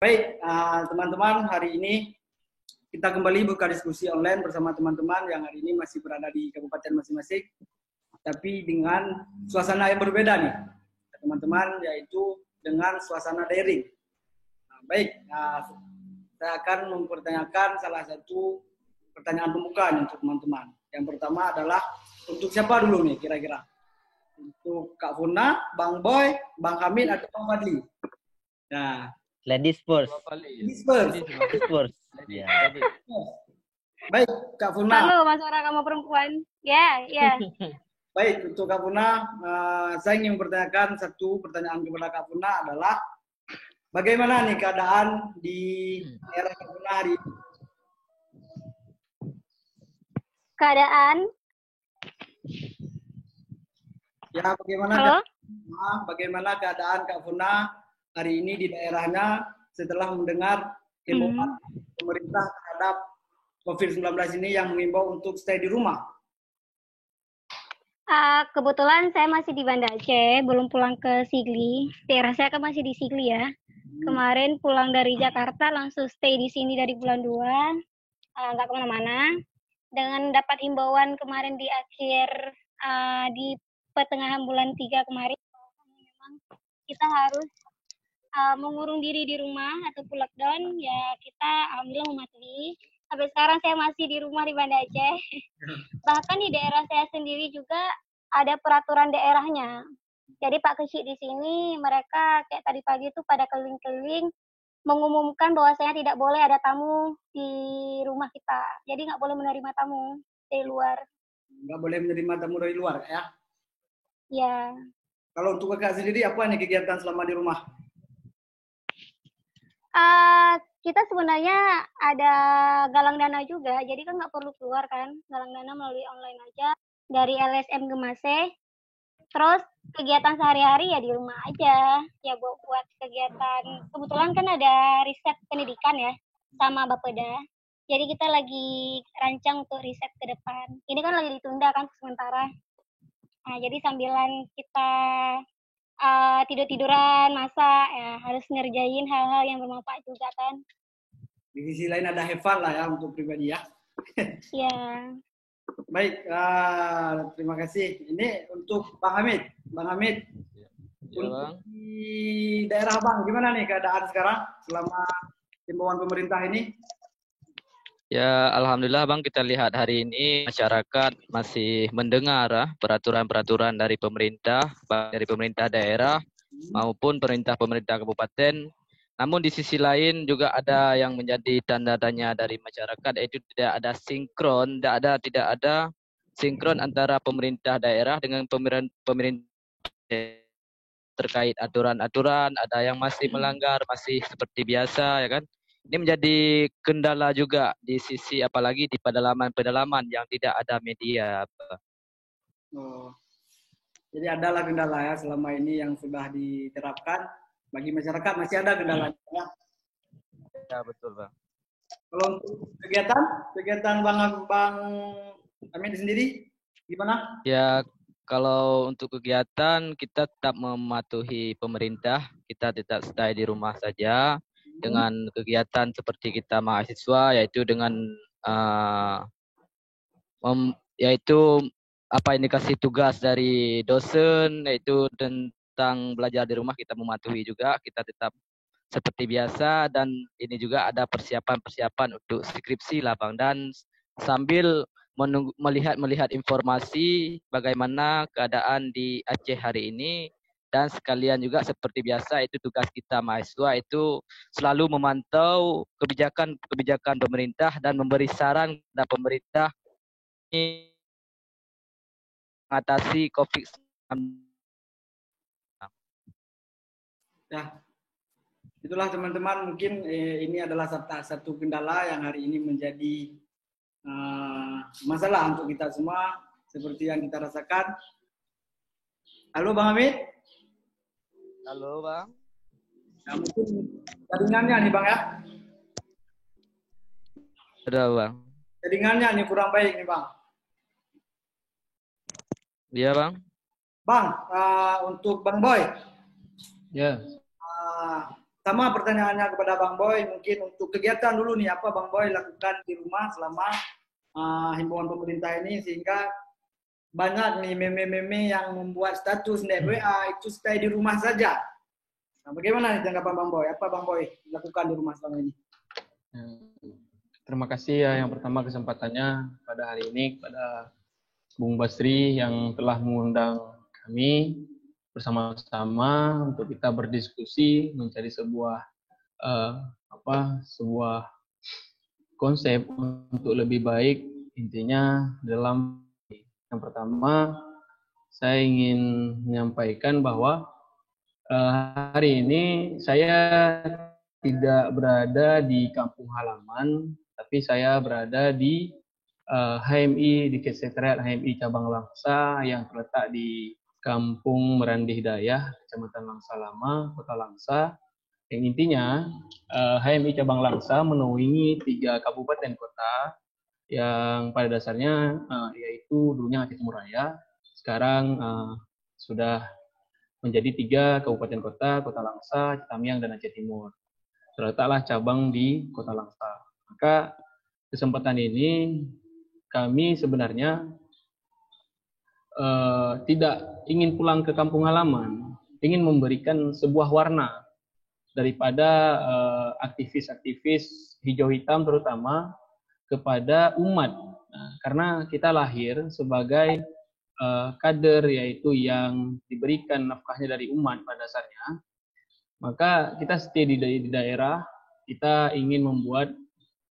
Baik, teman-teman, hari ini kita kembali buka diskusi online bersama teman-teman yang hari ini masih berada di kabupaten masing-masing, tapi dengan suasana yang berbeda nih, teman-teman, yaitu dengan suasana daring. Baik, saya akan mempertanyakan salah satu pertanyaan pembuka nih untuk teman-teman. Yang pertama adalah untuk siapa dulu nih kira-kira? Untuk Kak Funa, Bang Boy, Bang Hamid, atau Bang Fadli? Nah, ladies first. ladies first. Ladies first. Ya. Baik, Kak Funa. Halo, Mas Ora, kamu perempuan. Ya. Baik, untuk Kak Funa, saya ingin mempertanyakan satu pertanyaan kepada Kak Funa adalah bagaimana nih keadaan di era Kak Funa hari ini? Keadaan? Ya, bagaimana keadaan Kak Funa hari ini di daerahnya setelah mendengar himbauan pemerintah terhadap COVID-19 ini yang mengimbau untuk stay di rumah? Kebetulan saya masih di Banda Aceh, belum pulang ke Sigli. Daerah saya kan masih di Sigli ya. Kemarin pulang dari Jakarta langsung stay di sini dari bulan 2, nggak kemana-mana. Dengan dapat himbauan kemarin di akhir, di pertengahan bulan 3 kemarin, memang kita harus mengurung diri di rumah atau lockdown, ya kita alhamdulillah mematuhi. Sampai sekarang saya masih di rumah di Banda Aceh. Bahkan di daerah saya sendiri juga ada peraturan daerahnya. Jadi Pak Kecik di sini mereka kayak tadi pagi itu pada keliling-keliling mengumumkan bahwasanya tidak boleh ada tamu di rumah kita. Jadi nggak boleh menerima tamu dari luar. Nggak boleh menerima tamu dari luar ya? Ya. Kalau untuk kakak sendiri apa nih kegiatan selama di rumah? Kita sebenarnya ada galang dana juga, jadi kan nggak perlu keluar kan, galang dana melalui online aja dari LSM Gemase. Terus kegiatan sehari-hari ya di rumah aja, ya buat kegiatan. Kebetulan kan ada riset pendidikan ya sama Bapeda. Jadi kita lagi rancang untuk riset ke depan. Ini kan lagi ditunda kan sementara. Nah, jadi sambilan kita tidur-tiduran, masak, ya harus ngerjain hal-hal yang bermanfaat juga kan. Di sisi lain ada have fun lah ya untuk pribadi ya. Iya. Baik, terima kasih. Ini untuk Bang Hamid. Bang Hamid, Ya, Bang. di daerah Bang, gimana nih keadaan sekarang selama himbauan pemerintah ini? Ya, alhamdulillah Bang, kita lihat hari ini masyarakat masih mendengar peraturan-peraturan dari pemerintah, baik dari pemerintah daerah maupun pemerintah kabupaten. Namun di sisi lain juga ada yang menjadi tanda tanya dari masyarakat, yaitu tidak ada sinkron antara pemerintah daerah dengan pemerintah terkait aturan-aturan, ada yang masih melanggar, masih seperti biasa, ya kan? Ini menjadi kendala juga di sisi apalagi di pedalaman-pedalaman yang tidak ada media. Oh, jadi adalah kendala ya selama ini yang sudah diterapkan bagi masyarakat masih ada kendalanya ya. Ya betul Bang. Kalau untuk kegiatan Bang Hamid sendiri gimana? Ya kalau untuk kegiatan kita tetap mematuhi pemerintah, kita tetap stay di rumah saja. Dengan kegiatan seperti kita mahasiswa, yaitu dengan yaitu apa yang dikasih tugas dari dosen, yaitu tentang belajar di rumah kita mematuhi juga, kita tetap seperti biasa. Dan ini juga ada persiapan untuk skripsi lah Bang, dan sambil melihat informasi bagaimana keadaan di Aceh hari ini. Dan sekalian juga seperti biasa itu tugas kita mahasiswa itu selalu memantau kebijakan pemerintah dan memberi saran kepada pemerintah ini mengatasi COVID-19. Ya, itulah teman-teman, mungkin ini adalah satu kendala yang hari ini menjadi masalah untuk kita semua seperti yang kita rasakan. Halo Bang Hamid. Halo Bang. Nah, mungkin jaringannya nih Bang ya. Ada Bang. Jaringannya nih kurang baik nih Bang. Iya Bang. Bang, untuk Bang Boy. Ya. sama pertanyaannya kepada Bang Boy, mungkin untuk kegiatan dulu nih, apa Bang Boy lakukan di rumah selama himbauan pemerintah ini, sehingga banyak nih meme-meme yang membuat status di WA itu stay di rumah saja. Nah, bagaimana nih tanggapan Bang Boy? Apa Bang Boy lakukan di rumah selama ini? Terima kasih ya yang pertama kesempatannya pada hari ini kepada Bung Basri yang telah mengundang kami bersama-sama untuk kita berdiskusi mencari sebuah sebuah konsep untuk lebih baik. Intinya dalam yang pertama saya ingin menyampaikan bahwa hari ini saya tidak berada di kampung halaman, tapi saya berada di HMI, di Sekretariat HMI Cabang Langsa yang terletak di Kampung Merandih Dayah, Kecamatan Langsa Lama, Kota Langsa. Yang intinya HMI Cabang Langsa menaungi 3 kabupaten kota yang pada dasarnya yaitu dulunya Aceh Timur Raya, sekarang sudah menjadi 3 kabupaten kota, Kota Langsa, Citamiang, dan Aceh Timur. Terletaklah cabang di Kota Langsa. Maka kesempatan ini kami sebenarnya tidak ingin pulang ke kampung halaman, ingin memberikan sebuah warna daripada aktivis-aktivis hijau hitam terutama kepada umat. Nah, karena kita lahir sebagai kader, yaitu yang diberikan nafkahnya dari umat pada dasarnya, maka kita stay di daerah, kita ingin membuat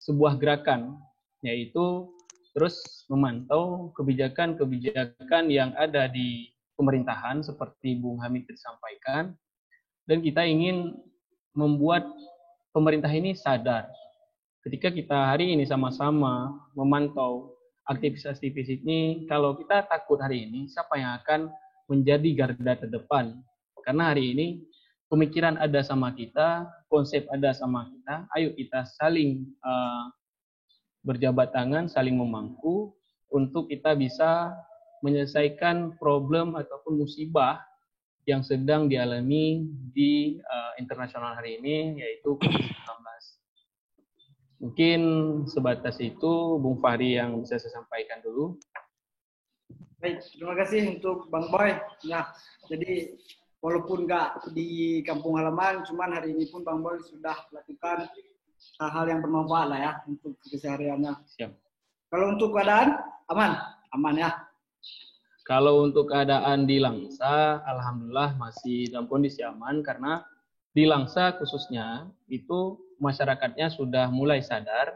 sebuah gerakan, yaitu terus memantau kebijakan-kebijakan yang ada di pemerintahan seperti Bung Hamid disampaikan, dan kita ingin membuat pemerintah ini sadar. Ketika kita hari ini sama-sama memantau aktivis-aktivis ini, kalau kita takut hari ini, siapa yang akan menjadi garda terdepan? Karena hari ini pemikiran ada sama kita, konsep ada sama kita, ayo kita saling berjabat tangan, saling memangku untuk kita bisa menyelesaikan problem ataupun musibah yang sedang dialami di internasional hari ini, yaitu COVID-19. Mungkin sebatas itu, Bung Fahri, yang bisa saya sampaikan dulu. Baik, terima kasih untuk Bang Boy. Nah, jadi walaupun nggak di kampung halaman, cuman hari ini pun Bang Boy sudah lakukan hal-hal yang bermanfaat lah ya untuk kesehariannya. Siap. Kalau untuk keadaan aman ya. Kalau untuk keadaan di Langsa, alhamdulillah masih dalam kondisi aman, karena di Langsa khususnya itu masyarakatnya sudah mulai sadar.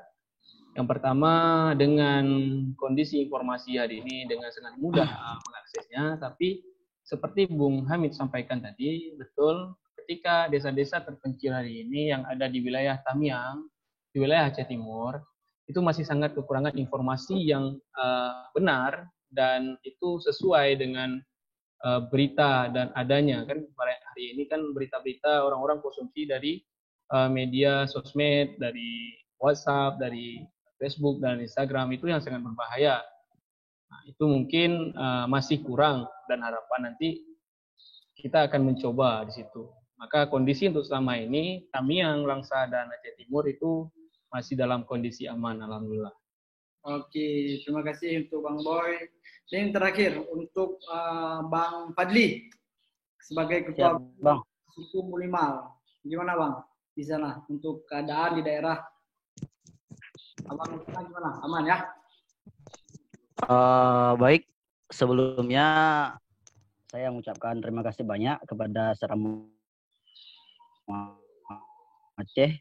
Yang pertama, dengan kondisi informasi hari ini dengan sangat mudah mengaksesnya, tapi seperti Bung Hamid sampaikan tadi, betul, ketika desa-desa terpencil hari ini yang ada di wilayah Tamiang, di wilayah Aceh Timur, itu masih sangat kekurangan informasi yang benar dan itu sesuai dengan berita dan adanya. Kan hari ini kan berita-berita orang-orang konsumsi dari media sosmed, dari WhatsApp, dari Facebook dan Instagram, itu yang sangat berbahaya. Nah, itu mungkin masih kurang, dan harapan nanti kita akan mencoba di situ. Maka kondisi untuk selama ini Tamiang, Langsa, dan Aceh Timur itu masih dalam kondisi aman, alhamdulillah. Oke, terima kasih untuk Bang Boy. Dan yang terakhir untuk Bang Fadli sebagai ketua suku Mulimal. Gimana Bang di sana untuk keadaan di daerah? Abang gimana? Aman ya? Baik, sebelumnya saya mengucapkan terima kasih banyak kepada Seram Aceh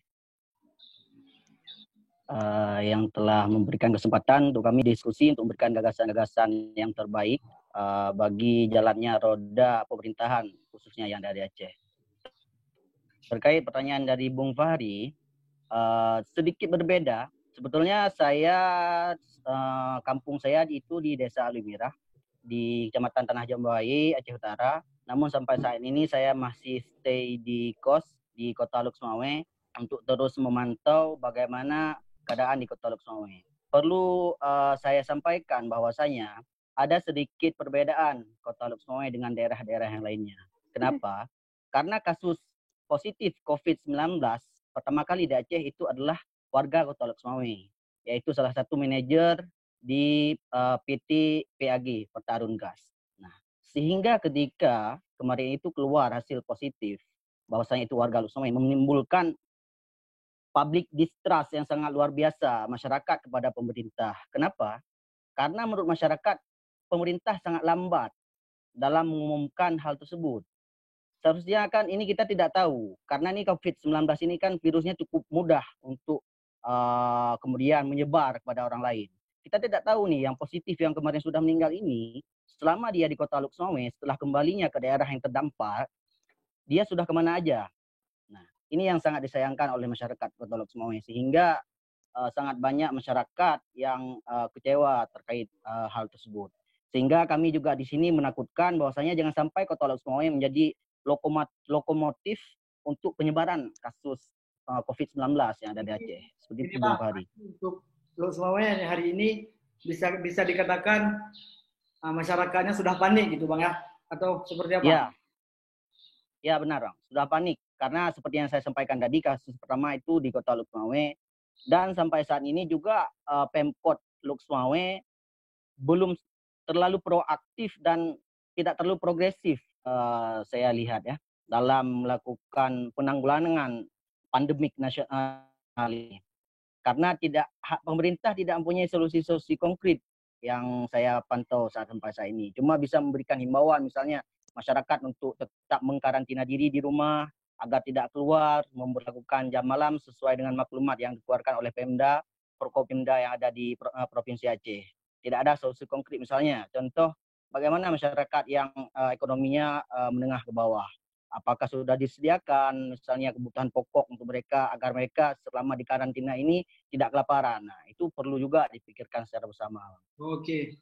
yang telah memberikan kesempatan untuk kami diskusi untuk memberikan gagasan-gagasan yang terbaik bagi jalannya roda pemerintahan khususnya yang ada di Aceh. Terkait pertanyaan dari Bung Fahri, sedikit berbeda. Sebetulnya saya kampung saya itu di Desa Alumirah di Kecamatan Tanah Jambuai, Aceh Utara. Namun sampai saat ini saya masih stay di kos di Kota Luk Sumawe untuk terus memantau bagaimana keadaan di Kota Luk Sumawe. Perlu saya sampaikan bahwasanya ada sedikit perbedaan Kota Luk Sumawe dengan daerah-daerah yang lainnya. Kenapa? Karena kasus positif COVID-19 pertama kali di Aceh itu adalah warga Kota Lok Sumawe, yaitu salah satu manajer di PT PAG, Pertarung Gas. Nah, sehingga ketika kemarin itu keluar hasil positif, bahwasanya itu warga Lok Sumawe, menimbulkan public distrust yang sangat luar biasa masyarakat kepada pemerintah. Kenapa? Karena menurut masyarakat, pemerintah sangat lambat dalam mengumumkan hal tersebut. Seharusnya kan ini kita tidak tahu, karena ini COVID-19 ini kan virusnya cukup mudah untuk kemudian menyebar kepada orang lain. Kita tidak tahu nih yang positif yang kemarin sudah meninggal ini, selama dia di Kota Lok Sumawe, setelah kembalinya ke daerah yang terdampak, dia sudah kemana aja. Nah, ini yang sangat disayangkan oleh masyarakat Kota Lok Sumawe, sehingga sangat banyak masyarakat yang kecewa terkait hal tersebut. Sehingga kami juga di sini menakutkan bahwasanya jangan sampai Kota Lok Sumawe menjadi lokomotif untuk penyebaran kasus COVID-19 yang ada di Aceh. Seperti itu, Bung Fahri. Untuk Lok Sumawe hari ini bisa dikatakan masyarakatnya sudah panik gitu Bang ya? Atau seperti apa? Ya benar Bang, sudah panik. Karena seperti yang saya sampaikan tadi, kasus pertama itu di Kota Lok Sumawe, dan sampai saat ini juga Pemkot Lok Sumawe belum terlalu proaktif dan tidak terlalu progresif saya lihat ya dalam melakukan penanggulangan pandemik nasional ini. Karena pemerintah tidak mempunyai solusi-solusi konkret yang saya pantau sampai saat ini. Cuma bisa memberikan himbauan misalnya masyarakat untuk tetap mengkarantina diri di rumah agar tidak keluar, memperlakukan jam malam sesuai dengan maklumat yang dikeluarkan oleh Pemda, Forkopimda yang ada di Provinsi Aceh. Tidak ada solusi konkret misalnya. Contoh, bagaimana masyarakat yang ekonominya menengah ke bawah. Apakah sudah disediakan misalnya kebutuhan pokok untuk mereka agar mereka selama di karantina ini tidak kelaparan. Nah, itu perlu juga dipikirkan secara bersama. Oke.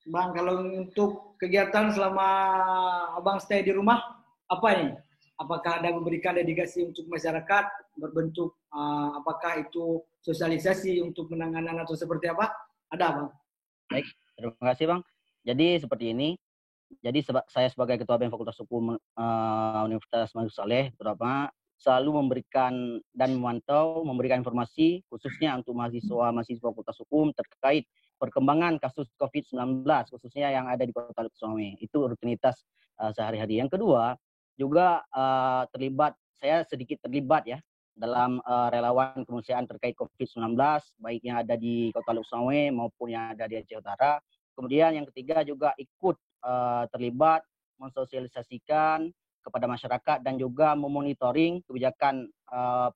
Bang, kalau untuk kegiatan selama Abang stay di rumah, apa ini? Apakah ada memberikan dedikasi untuk masyarakat berbentuk apakah itu sosialisasi untuk penanganan atau seperti apa? Ada, Bang? Baik, terima kasih Bang. Jadi seperti ini. Jadi saya sebagai Ketua BEM Fakultas Hukum Universitas Majelis Saleh terutama selalu memberikan dan memantau, memberikan informasi khususnya untuk mahasiswa Fakultas Hukum terkait perkembangan kasus COVID-19 khususnya yang ada di Kota Lok Sumawe. Itu rutinitas sehari-hari. Yang kedua juga saya sedikit terlibat ya dalam relawan kemanusiaan terkait COVID-19 baik yang ada di Kota Lok Sumawe maupun yang ada di Aceh Utara. Kemudian yang ketiga juga ikut terlibat mensosialisasikan kepada masyarakat dan juga memonitoring kebijakan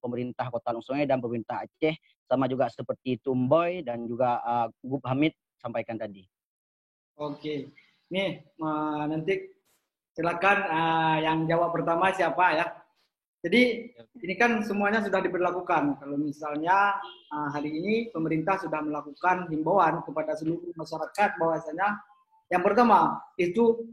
pemerintah Kota Lok Sumawe dan pemerintah Aceh, sama juga seperti Tumboy dan juga Gub Hamid sampaikan tadi. Oke, nih nanti silakan yang jawab pertama siapa ya. Jadi ini kan semuanya sudah diberlakukan. Kalau misalnya hari ini pemerintah sudah melakukan himbauan kepada seluruh masyarakat bahwasanya yang pertama itu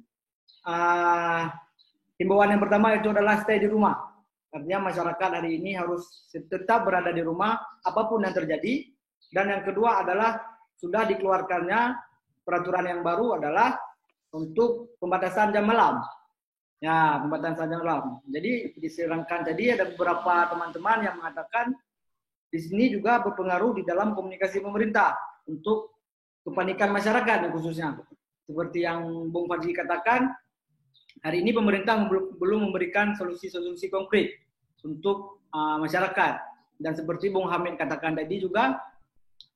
himbauan yang pertama itu adalah stay di rumah. Artinya masyarakat hari ini harus tetap berada di rumah apapun yang terjadi. Dan yang kedua adalah sudah dikeluarkannya peraturan yang baru adalah untuk pembatasan jam malam. Ya, pembatasan jam malam. Jadi diserangkan tadi ada beberapa teman-teman yang mengatakan di sini juga berpengaruh di dalam komunikasi pemerintah untuk kepanikan masyarakat khususnya. Seperti yang Bung Fadli katakan, hari ini pemerintah belum memberikan solusi-solusi konkret untuk masyarakat. Dan seperti Bung Hamid katakan tadi juga,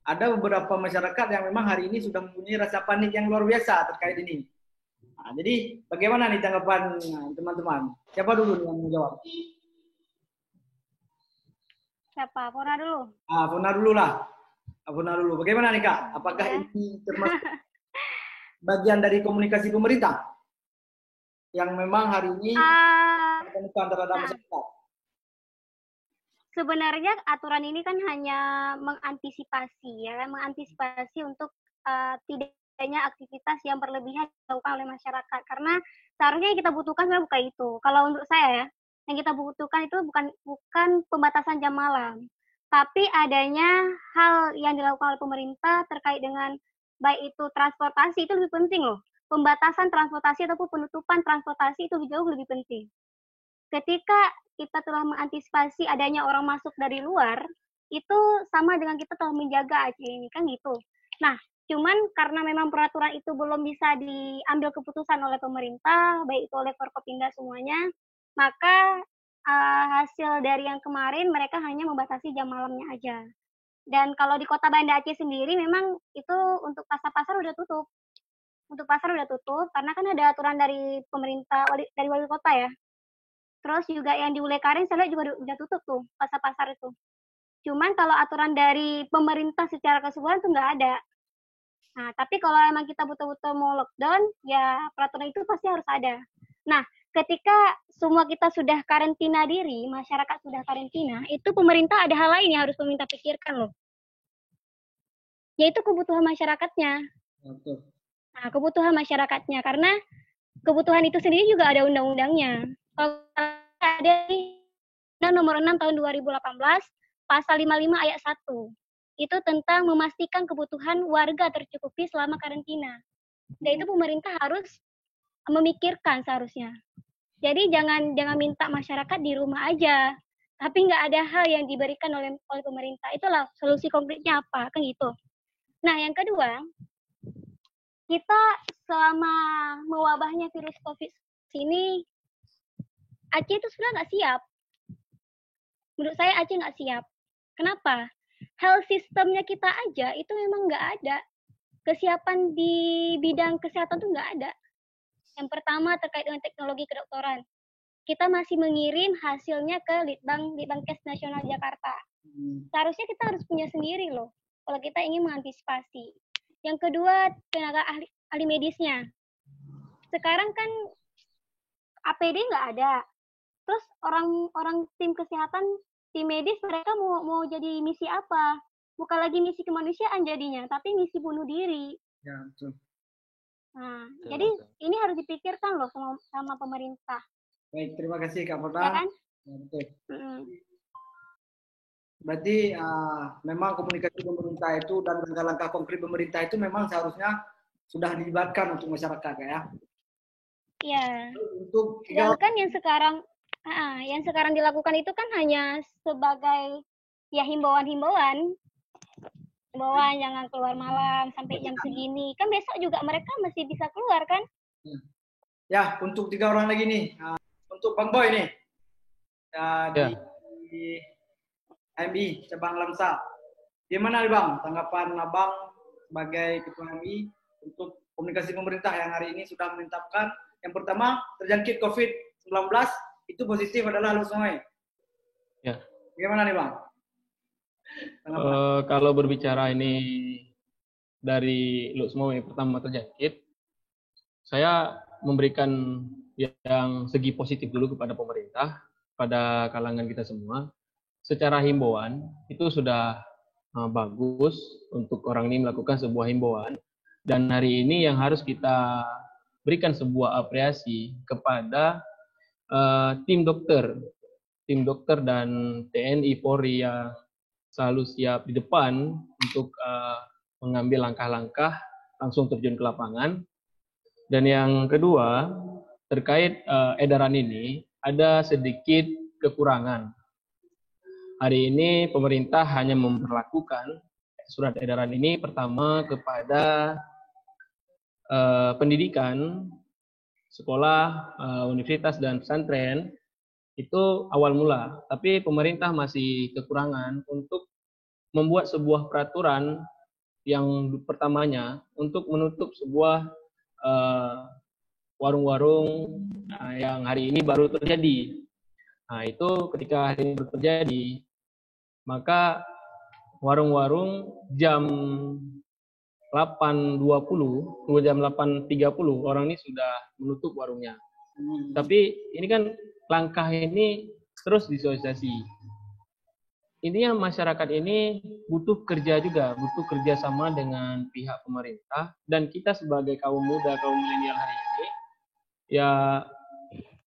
ada beberapa masyarakat yang memang hari ini sudah mempunyai rasa panik yang luar biasa terkait ini. Nah, jadi bagaimana nih tanggapan teman-teman? Siapa dulu yang mau jawab? Siapa? Fona dulu. Fona dulu lah. Fona dulu. Bagaimana nih Kak? Apakah ini termasuk bagian dari komunikasi pemerintah yang memang hari ini bukan terhadap masyarakat? Sebenarnya aturan ini kan hanya mengantisipasi untuk tidaknya aktivitas yang berlebihan dilakukan oleh masyarakat, karena seharusnya yang kita butuhkan sebenarnya bukan itu. Kalau menurut saya ya, yang kita butuhkan itu bukan pembatasan jam malam, tapi adanya hal yang dilakukan oleh pemerintah terkait dengan baik itu transportasi, itu lebih penting loh. Pembatasan transportasi ataupun penutupan transportasi itu jauh lebih penting. Ketika kita telah mengantisipasi adanya orang masuk dari luar, itu sama dengan kita telah menjaga Aceh ini, kan gitu. Nah, cuman karena memang peraturan itu belum bisa diambil keputusan oleh pemerintah, baik itu oleh Forkopimda semuanya, maka hasil dari yang kemarin mereka hanya membatasi jam malamnya aja. Dan kalau di Kota Banda Aceh sendiri memang itu untuk pasar-pasar udah tutup. Untuk pasar udah tutup karena kan ada aturan dari pemerintah, dari wali kota ya. Terus juga yang di Ulekarin saya lihat juga udah tutup tuh pasar-pasar itu. Cuman kalau aturan dari pemerintah secara keseluruhan tuh nggak ada. Nah, tapi kalau emang kita betul-betul mau lockdown, ya peraturan itu pasti harus ada. Nah, ketika semua kita sudah karantina diri, masyarakat sudah karantina, itu pemerintah ada hal lain yang harus pemerintah pikirkan loh. Yaitu kebutuhan masyarakatnya. Betul. Nah, kebutuhan masyarakatnya, karena kebutuhan itu sendiri juga ada undang-undangnya. Kalau ada di Undang Nomor 6 tahun 2018, pasal 55 ayat 1. Itu tentang memastikan kebutuhan warga tercukupi selama karantina. Dan itu pemerintah harus memikirkan seharusnya. Jadi jangan minta masyarakat di rumah aja, tapi nggak ada hal yang diberikan oleh pemerintah. Itulah solusi konkretnya apa, kan gitu. Nah, yang kedua, kita selama mewabahnya virus COVID ini, Aceh itu sebenarnya nggak siap. Menurut saya Aceh nggak siap. Kenapa? Health systemnya kita aja itu memang nggak ada. Kesiapan di bidang kesehatan tuh nggak ada. Yang pertama terkait dengan teknologi kedokteran. Kita masih mengirim hasilnya ke Litbangkes Nasional Jakarta. Seharusnya kita harus punya sendiri loh, kalau kita ingin mengantisipasi. Yang kedua, tenaga ahli medisnya. Sekarang kan APD nggak ada. Terus orang tim kesehatan, tim medis, mereka mau jadi misi apa? Bukan lagi misi kemanusiaan jadinya, tapi misi bunuh diri. Ya, betul. Nah, jadi ini harus dipikirkan loh sama pemerintah. Baik, terima kasih Kak Fota. Ya kan? Ya, betul. Berarti memang komunikasi pemerintah itu dan langkah-langkah konkret pemerintah itu memang seharusnya sudah dilibatkan untuk masyarakat ya. Iya. Untuk sedangkan yang sekarang dilakukan itu kan hanya sebagai ya himbauan jangan keluar malam sampai jam segini. Kan besok juga mereka masih bisa keluar kan? Ya, untuk 3 orang lagi nih. Untuk Bang Boy nih. Di MI cabang Lamsa. Gimana nih Bang tanggapan Abang sebagai ketua MI untuk komunikasi pemerintah yang hari ini sudah menetapkan yang pertama terjangkit COVID-19 itu positif adalah Lok Sungai. Ya. Gimana nih Bang? Kalau berbicara ini dari Lok Sungai pertama terjangkit, saya memberikan yang segi positif dulu kepada pemerintah, pada kalangan kita semua. Secara himbauan itu sudah bagus untuk orang ini melakukan sebuah himbauan, dan hari ini yang harus kita berikan sebuah apresiasi kepada tim dokter dan TNI Polri yang selalu siap di depan untuk mengambil langkah-langkah langsung terjun ke lapangan. Dan yang kedua, terkait edaran ini ada sedikit kekurangan. Hari ini pemerintah hanya memperlakukan surat edaran ini pertama kepada pendidikan, sekolah, universitas, dan pesantren, itu awal mula. Tapi pemerintah masih kekurangan untuk membuat sebuah peraturan yang pertamanya untuk menutup sebuah warung-warung yang hari ini baru terjadi. Nah, itu ketika hari ini baru terjadi, maka warung-warung jam 8.20, jam 8.30 orang ini sudah menutup warungnya. Tapi ini kan langkah ini terus disosialisasi. Intinya masyarakat ini butuh kerja juga, butuh kerjasama dengan pihak pemerintah, dan kita sebagai kaum muda, kaum milenial hari ini, ya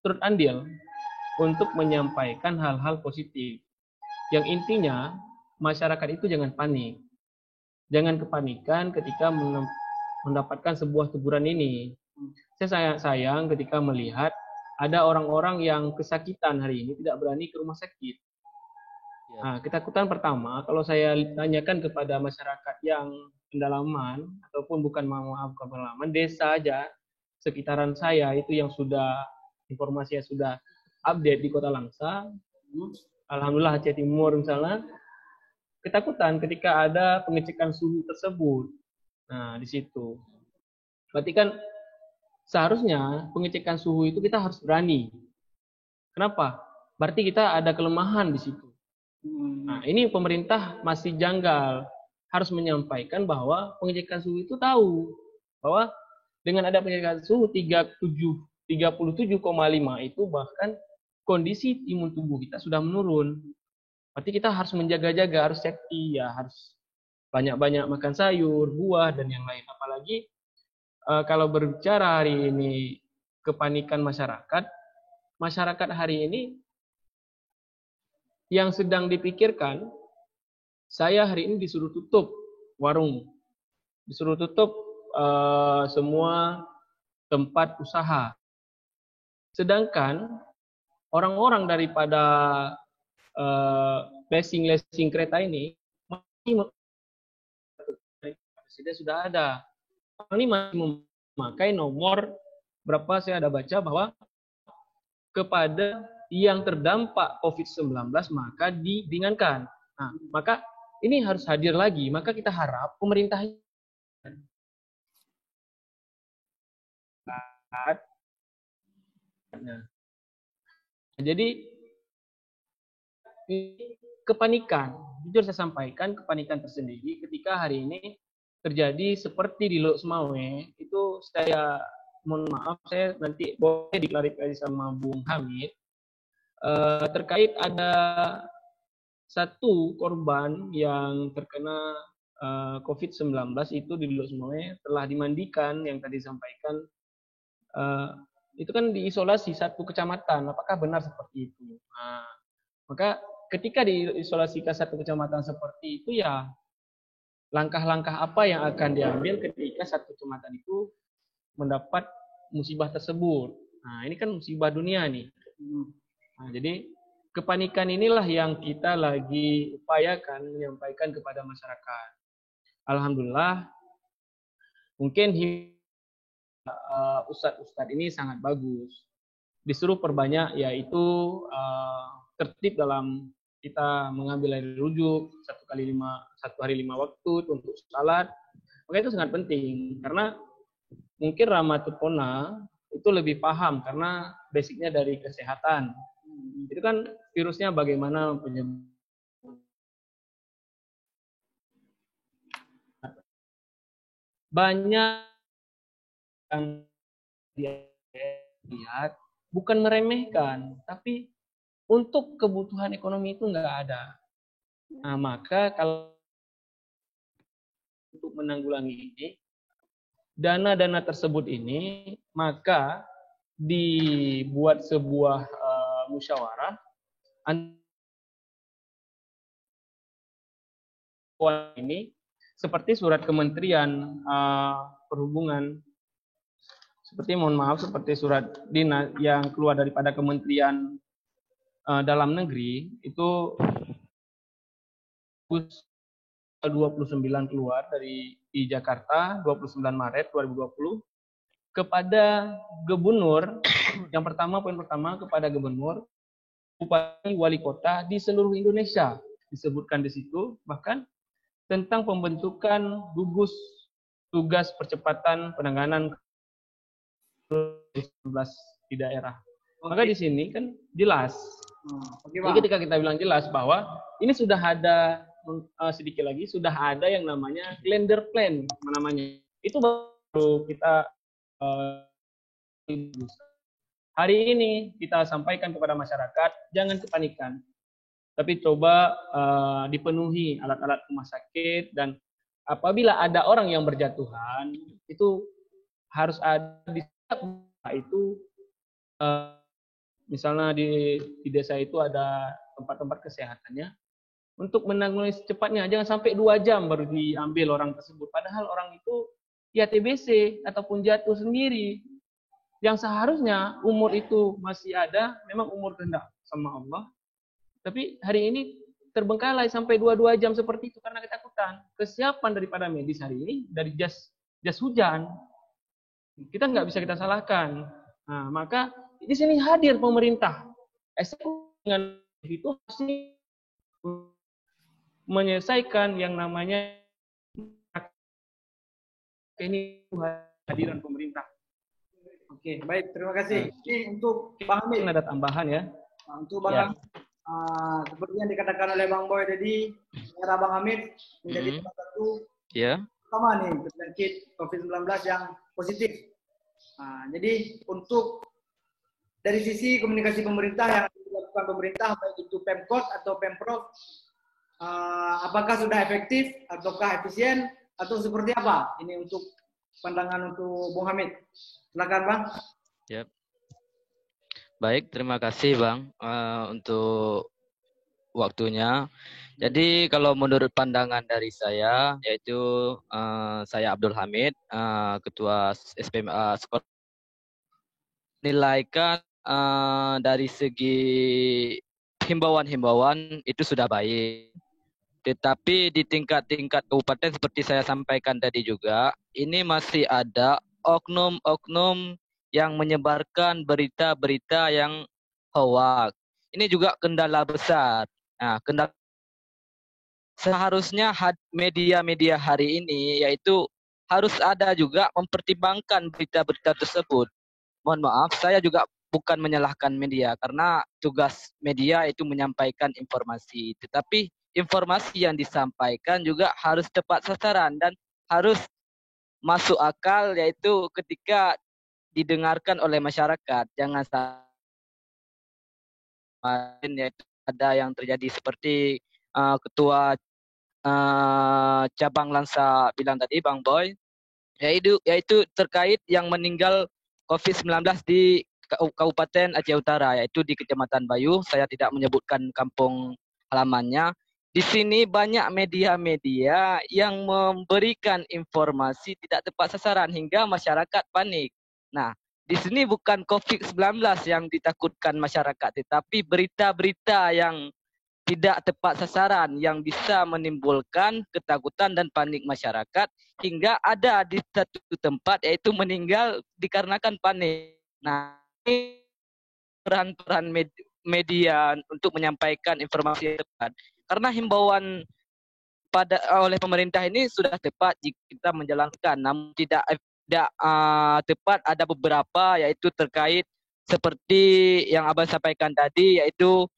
turut andil untuk menyampaikan hal-hal positif. Yang intinya masyarakat itu jangan panik, jangan kepanikan ketika mendapatkan sebuah teguran ini. Saya sayang ketika melihat ada orang-orang yang kesakitan hari ini tidak berani ke rumah sakit. Nah, ketakutan pertama, kalau saya tanyakan kepada masyarakat yang pendalaman, ataupun bukan pendalaman, desa aja, sekitaran saya itu yang sudah, informasinya sudah update di Kota Langsa, alhamdulillah Aceh Timur misalnya, ketakutan ketika ada pengecekan suhu tersebut. Nah, di situ. Berarti kan seharusnya pengecekan suhu itu kita harus berani. Kenapa? Berarti kita ada kelemahan di situ. Nah, ini pemerintah masih janggal, harus menyampaikan bahwa pengecekan suhu itu tahu bahwa dengan ada pengecekan suhu 37,5 itu bahkan kondisi imun tubuh kita sudah menurun. Berarti kita harus menjaga-jaga, harus safety, ya harus banyak-banyak makan sayur, buah dan yang lain. Apalagi kalau berbicara hari ini kepanikan masyarakat hari ini yang sedang dipikirkan, saya hari ini disuruh tutup warung, disuruh tutup semua tempat usaha. Sedangkan orang-orang daripada leasing kereta ini masih presiden sudah ada. Orang ini masih memakai nomor berapa saya ada baca bahwa kepada yang terdampak COVID-19 maka diringankan. Nah, maka ini harus hadir lagi. Maka kita harap pemerintah jadi kepanikan, jujur saya sampaikan kepanikan tersendiri ketika hari ini terjadi seperti di Lok Semawe, itu saya mohon maaf, saya nanti boleh diklarifikasi sama Bung Hamid, terkait ada satu korban yang terkena COVID-19 itu di Lok Semawe telah dimandikan yang tadi disampaikan, itu kan diisolasi satu kecamatan, apakah benar seperti itu? Nah, maka ketika diisolasi ke satu kecamatan seperti itu, ya langkah-langkah apa yang akan diambil ketika satu kecamatan itu mendapat musibah tersebut. Nah, ini kan musibah dunia nih. Nah, jadi kepanikan inilah yang kita lagi upayakan menyampaikan kepada masyarakat. Alhamdulillah, mungkin ustadz-ustadz ini sangat bagus. Disuruh perbanyak, yaitu tertib dalam kita mengambil air rujuk 1 hari 5 waktu untuk salat. Maka itu sangat penting karena mungkin Ramatupona itu lebih paham karena basicnya dari kesehatan. Itu kan virusnya bagaimana penyebab. Banyak yang lihat bukan meremehkan, tapi untuk kebutuhan ekonomi itu nggak ada. Nah, maka kalau untuk menanggulangi ini, dana-dana tersebut ini, maka dibuat sebuah musyawarah ini seperti surat Kementerian Perhubungan, seperti mohon maaf seperti surat dinas yang keluar daripada Kementerian Dalam Negeri itu 29 keluar di Jakarta 29 Maret 2020 kepada gubernur. Yang pertama, poin pertama kepada gubernur, bupati, wali kota di seluruh Indonesia. Disebutkan di situ bahkan tentang pembentukan gugus tugas percepatan penanganan COVID-19 di daerah. Maka di sini kan jelas. Jadi ketika kita bilang jelas bahwa ini sudah ada sedikit lagi sudah ada yang namanya calendar plan namanya. Itu baru kita hari ini kita sampaikan kepada masyarakat, jangan kepanikan. Tapi coba dipenuhi alat-alat rumah sakit, dan apabila ada orang yang berjatuhan itu harus ada di itu misalnya di desa itu ada tempat-tempat kesehatannya untuk menanggulangi secepatnya. Jangan sampai 2 jam baru diambil orang tersebut. Padahal orang itu ya TBC ataupun jatuh sendiri. Yang seharusnya umur itu masih ada, memang umur kehendak sama Allah. Tapi hari ini terbengkalai sampai 2 jam seperti itu karena ketakutan. Kesiapan daripada medis hari ini dari jas hujan. Kita nggak bisa kita salahkan. Nah, maka di sini hadir pemerintah. Dengan itu pasti menyelesaikan yang namanya ini kehadiran pemerintah. Oke, baik, terima kasih. Ini untuk Bang Hamid. Ada tambahan ya. Nah, untuk Bang Hamid, seperti yang dikatakan oleh Bang Boy tadi, era Bang Hamid menjadi salah satu pertama nih terjangkit COVID-19 yang positif. Nah, jadi untuk dari sisi komunikasi pemerintah yang dilakukan pemerintah, baik itu Pemkot atau Pemprov, apakah sudah efektif, ataukah efisien, atau seperti apa? Ini untuk pandangan untuk Bung Hamid. Silakan Bang. Yep. Baik, terima kasih Bang untuk waktunya. Jadi kalau menurut pandangan dari saya, yaitu saya Abdul Hamid, Ketua SPMA Sekolah, nilaikan dari segi himbauan-himbauan itu sudah baik. Tetapi di tingkat-tingkat kabupaten seperti saya sampaikan tadi juga, ini masih ada oknum-oknum yang menyebarkan berita-berita yang hoax. Ini juga kendala besar. Nah, seharusnya media-media hari ini yaitu harus ada juga mempertimbangkan berita-berita tersebut. Mohon maaf, saya juga bukan menyalahkan media karena tugas media itu menyampaikan informasi. Tetapi informasi yang disampaikan juga harus tepat sasaran dan harus masuk akal, yaitu ketika didengarkan oleh masyarakat. Jangan sampai yaitu ada yang terjadi seperti ketua cabang Lansa bilang tadi, Bang Boy, yaitu terkait yang meninggal COVID-19 di Kabupaten Aceh Utara, yaitu di Kecamatan Bayu. Saya tidak menyebutkan kampung halamannya. Di sini banyak media-media yang memberikan informasi tidak tepat sasaran hingga masyarakat panik. Nah, di sini bukan COVID-19 yang ditakutkan masyarakat, tetapi berita-berita yang tidak tepat sasaran yang bisa menimbulkan ketakutan dan panik masyarakat hingga ada di satu tempat yaitu meninggal dikarenakan panik. Nah, ini peran-peran media untuk menyampaikan informasi yang tepat. Karena himbauan oleh pemerintah ini sudah tepat jika kita menjalankan, namun tidak tepat ada beberapa, yaitu terkait seperti yang Abang sampaikan tadi, yaitu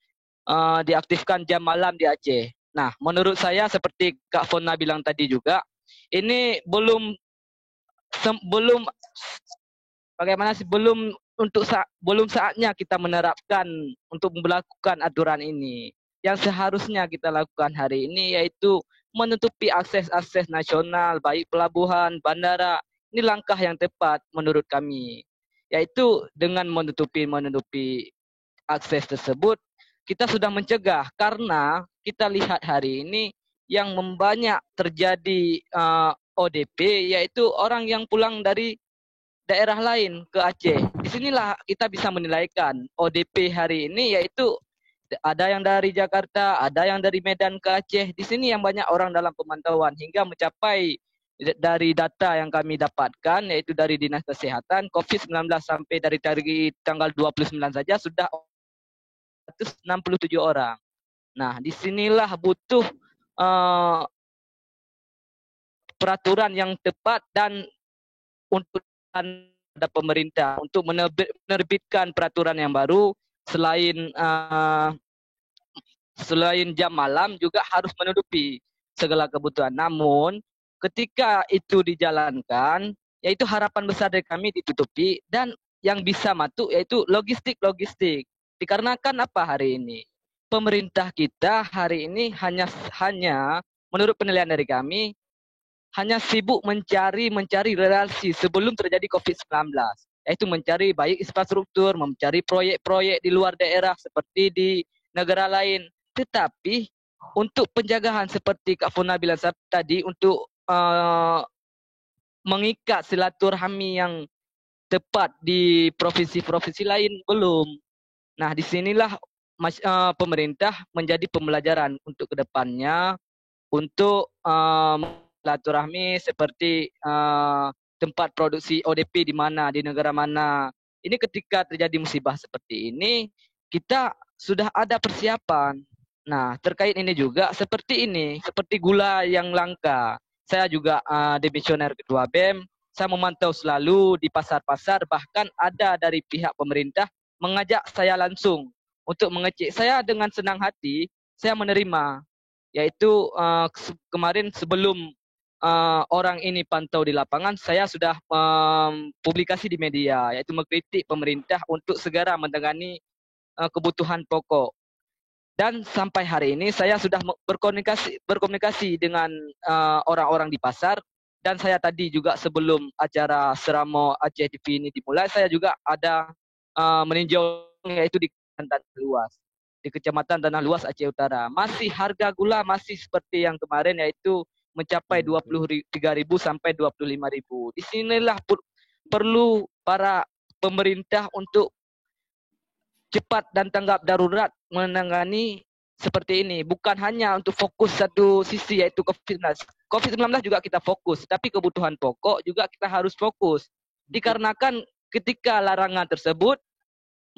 diaktifkan jam malam di Aceh. Nah, menurut saya seperti Kak Fona bilang tadi juga, ini belum bagaimana sih, belum saatnya kita menerapkan untuk melakukan aturan ini. Yang seharusnya kita lakukan hari ini yaitu menutupi akses nasional, baik pelabuhan, bandara. Ini langkah yang tepat menurut kami. Yaitu dengan menutupi akses tersebut, kita sudah mencegah, karena kita lihat hari ini yang membanyak terjadi ODP, yaitu orang yang pulang dari daerah lain ke Aceh. Disinilah kita bisa menilaikan ODP hari ini, yaitu ada yang dari Jakarta, ada yang dari Medan ke Aceh. Di sini yang banyak orang dalam pemantauan hingga mencapai, dari data yang kami dapatkan, yaitu dari Dinas Kesehatan, COVID-19 sampai dari tanggal 29 saja sudah 167 orang. Nah, disinilah butuh peraturan yang tepat dan untuk ada pemerintah untuk menerbitkan peraturan yang baru. Selain jam malam juga harus menutupi segala kebutuhan. Namun ketika itu dijalankan, yaitu harapan besar dari kami ditutupi, dan yang bisa masuk yaitu logistik. Dikarenakan apa hari ini? Pemerintah kita hari ini hanya menurut penilaian dari kami hanya sibuk mencari relasi sebelum terjadi COVID-19, yaitu mencari baik infrastruktur, mencari proyek-proyek di luar daerah seperti di negara lain. Tetapi untuk penjagaan seperti Kak Fona bilang tadi, untuk mengikat silaturahmi yang tepat di provinsi-provinsi lain belum. Nah, disinilah pemerintah menjadi pembelajaran untuk kedepannya untuk silaturahmi seperti tempat produksi ODP di mana, di negara mana. Ini ketika terjadi musibah seperti ini, kita sudah ada persiapan. Nah, terkait ini juga seperti ini, seperti gula yang langka. Saya juga demisioner ketua BEM, saya memantau selalu di pasar-pasar, bahkan ada dari pihak pemerintah mengajak saya langsung untuk mengecek. Saya dengan senang hati, saya menerima, yaitu kemarin sebelum orang ini pantau di lapangan, saya sudah publikasi di media, yaitu mengkritik pemerintah untuk segera menangani kebutuhan pokok. Dan sampai hari ini saya sudah berkomunikasi dengan orang-orang di pasar, dan saya tadi juga sebelum acara Seramo Aceh TV ini dimulai, saya juga ada meninjau yaitu di Tanah Luas, di Kecamatan Tanah Luas Aceh Utara. Masih harga gula masih seperti yang kemarin, yaitu mencapai 23.000 sampai 25.000. Di sinilah perlu para pemerintah untuk cepat dan tanggap darurat menangani seperti ini. Bukan hanya untuk fokus satu sisi, yaitu COVID-19. COVID-19 juga kita fokus, tapi kebutuhan pokok juga kita harus fokus. Dikarenakan ketika larangan tersebut,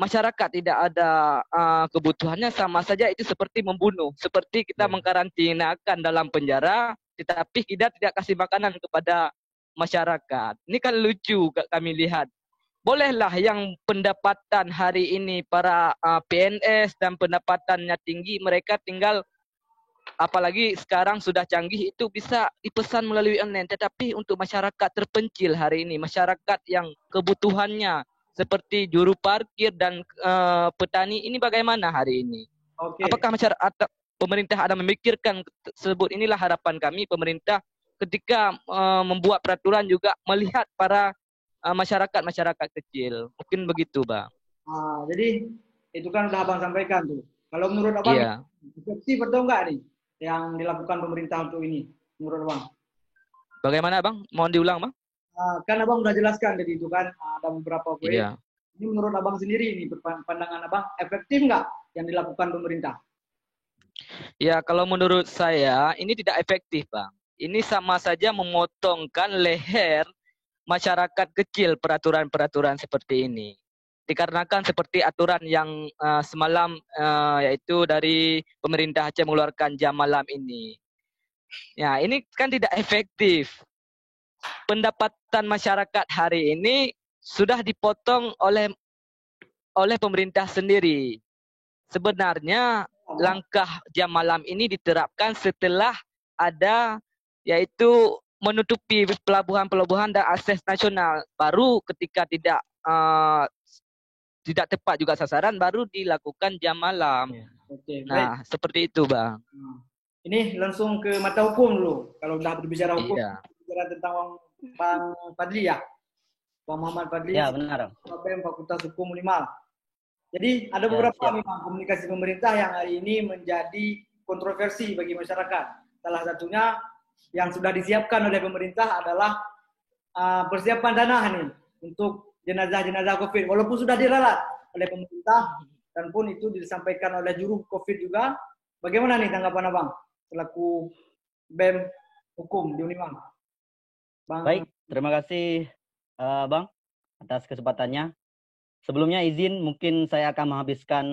masyarakat tidak ada kebutuhannya, sama saja itu seperti membunuh. Seperti kita mengkarantinakan dalam penjara, tetapi kita tidak kasih makanan kepada masyarakat. Ini kan lucu kami lihat. Bolehlah yang pendapatan hari ini para PNS dan pendapatannya tinggi, mereka tinggal, apalagi sekarang sudah canggih, itu bisa dipesan melalui online. Tetapi untuk masyarakat terpencil hari ini, masyarakat yang kebutuhannya seperti juru parkir dan petani, ini bagaimana hari ini? Apakah masyarakat, pemerintah ada memikirkan tersebut? Inilah harapan kami, pemerintah ketika membuat peraturan juga melihat para masyarakat kecil. Mungkin begitu, Bang. Jadi itu kan udah Abang sampaikan tuh. Kalau menurut Abang, efektif atau enggak nih yang dilakukan pemerintah untuk ini, menurut Abang? Bagaimana, Bang? Mohon diulang, Bang. Kan Abang udah jelaskan tadi itu kan, ada beberapa poin. Ini menurut Abang sendiri nih, pandangan Abang, efektif enggak yang dilakukan pemerintah? Ya, kalau menurut saya ini tidak efektif, Bang. Ini sama saja memotongkan leher masyarakat kecil peraturan-peraturan seperti ini. Dikarenakan seperti aturan yang semalam yaitu dari pemerintah Aceh mengeluarkan jam malam ini. Ya, ini kan tidak efektif. Pendapatan masyarakat hari ini sudah dipotong oleh pemerintah sendiri. Sebenarnya langkah jam malam ini diterapkan setelah ada yaitu menutupi pelabuhan-pelabuhan dan akses nasional. Baru ketika tidak tepat juga sasaran, baru dilakukan jam malam. Nah, baik. Seperti itu, Bang. Ini langsung ke mata hukum dulu. Kalau sudah berbicara hukum, berbicara tentang Bang Fadli ya, Bang Muhammad Fadli. Ya, benar. Fakultas Hukum Unimal. Jadi ada beberapa memang komunikasi pemerintah yang hari ini menjadi kontroversi bagi masyarakat. Salah satunya yang sudah disiapkan oleh pemerintah adalah persiapan dana nih untuk jenazah-jenazah COVID. Walaupun sudah diralat oleh pemerintah dan pun itu disampaikan oleh juru COVID juga. Bagaimana nih tanggapan Abang selaku BEM Hukum di Unimal? Baik, terima kasih Bang atas kesempatannya. Sebelumnya izin mungkin saya akan menghabiskan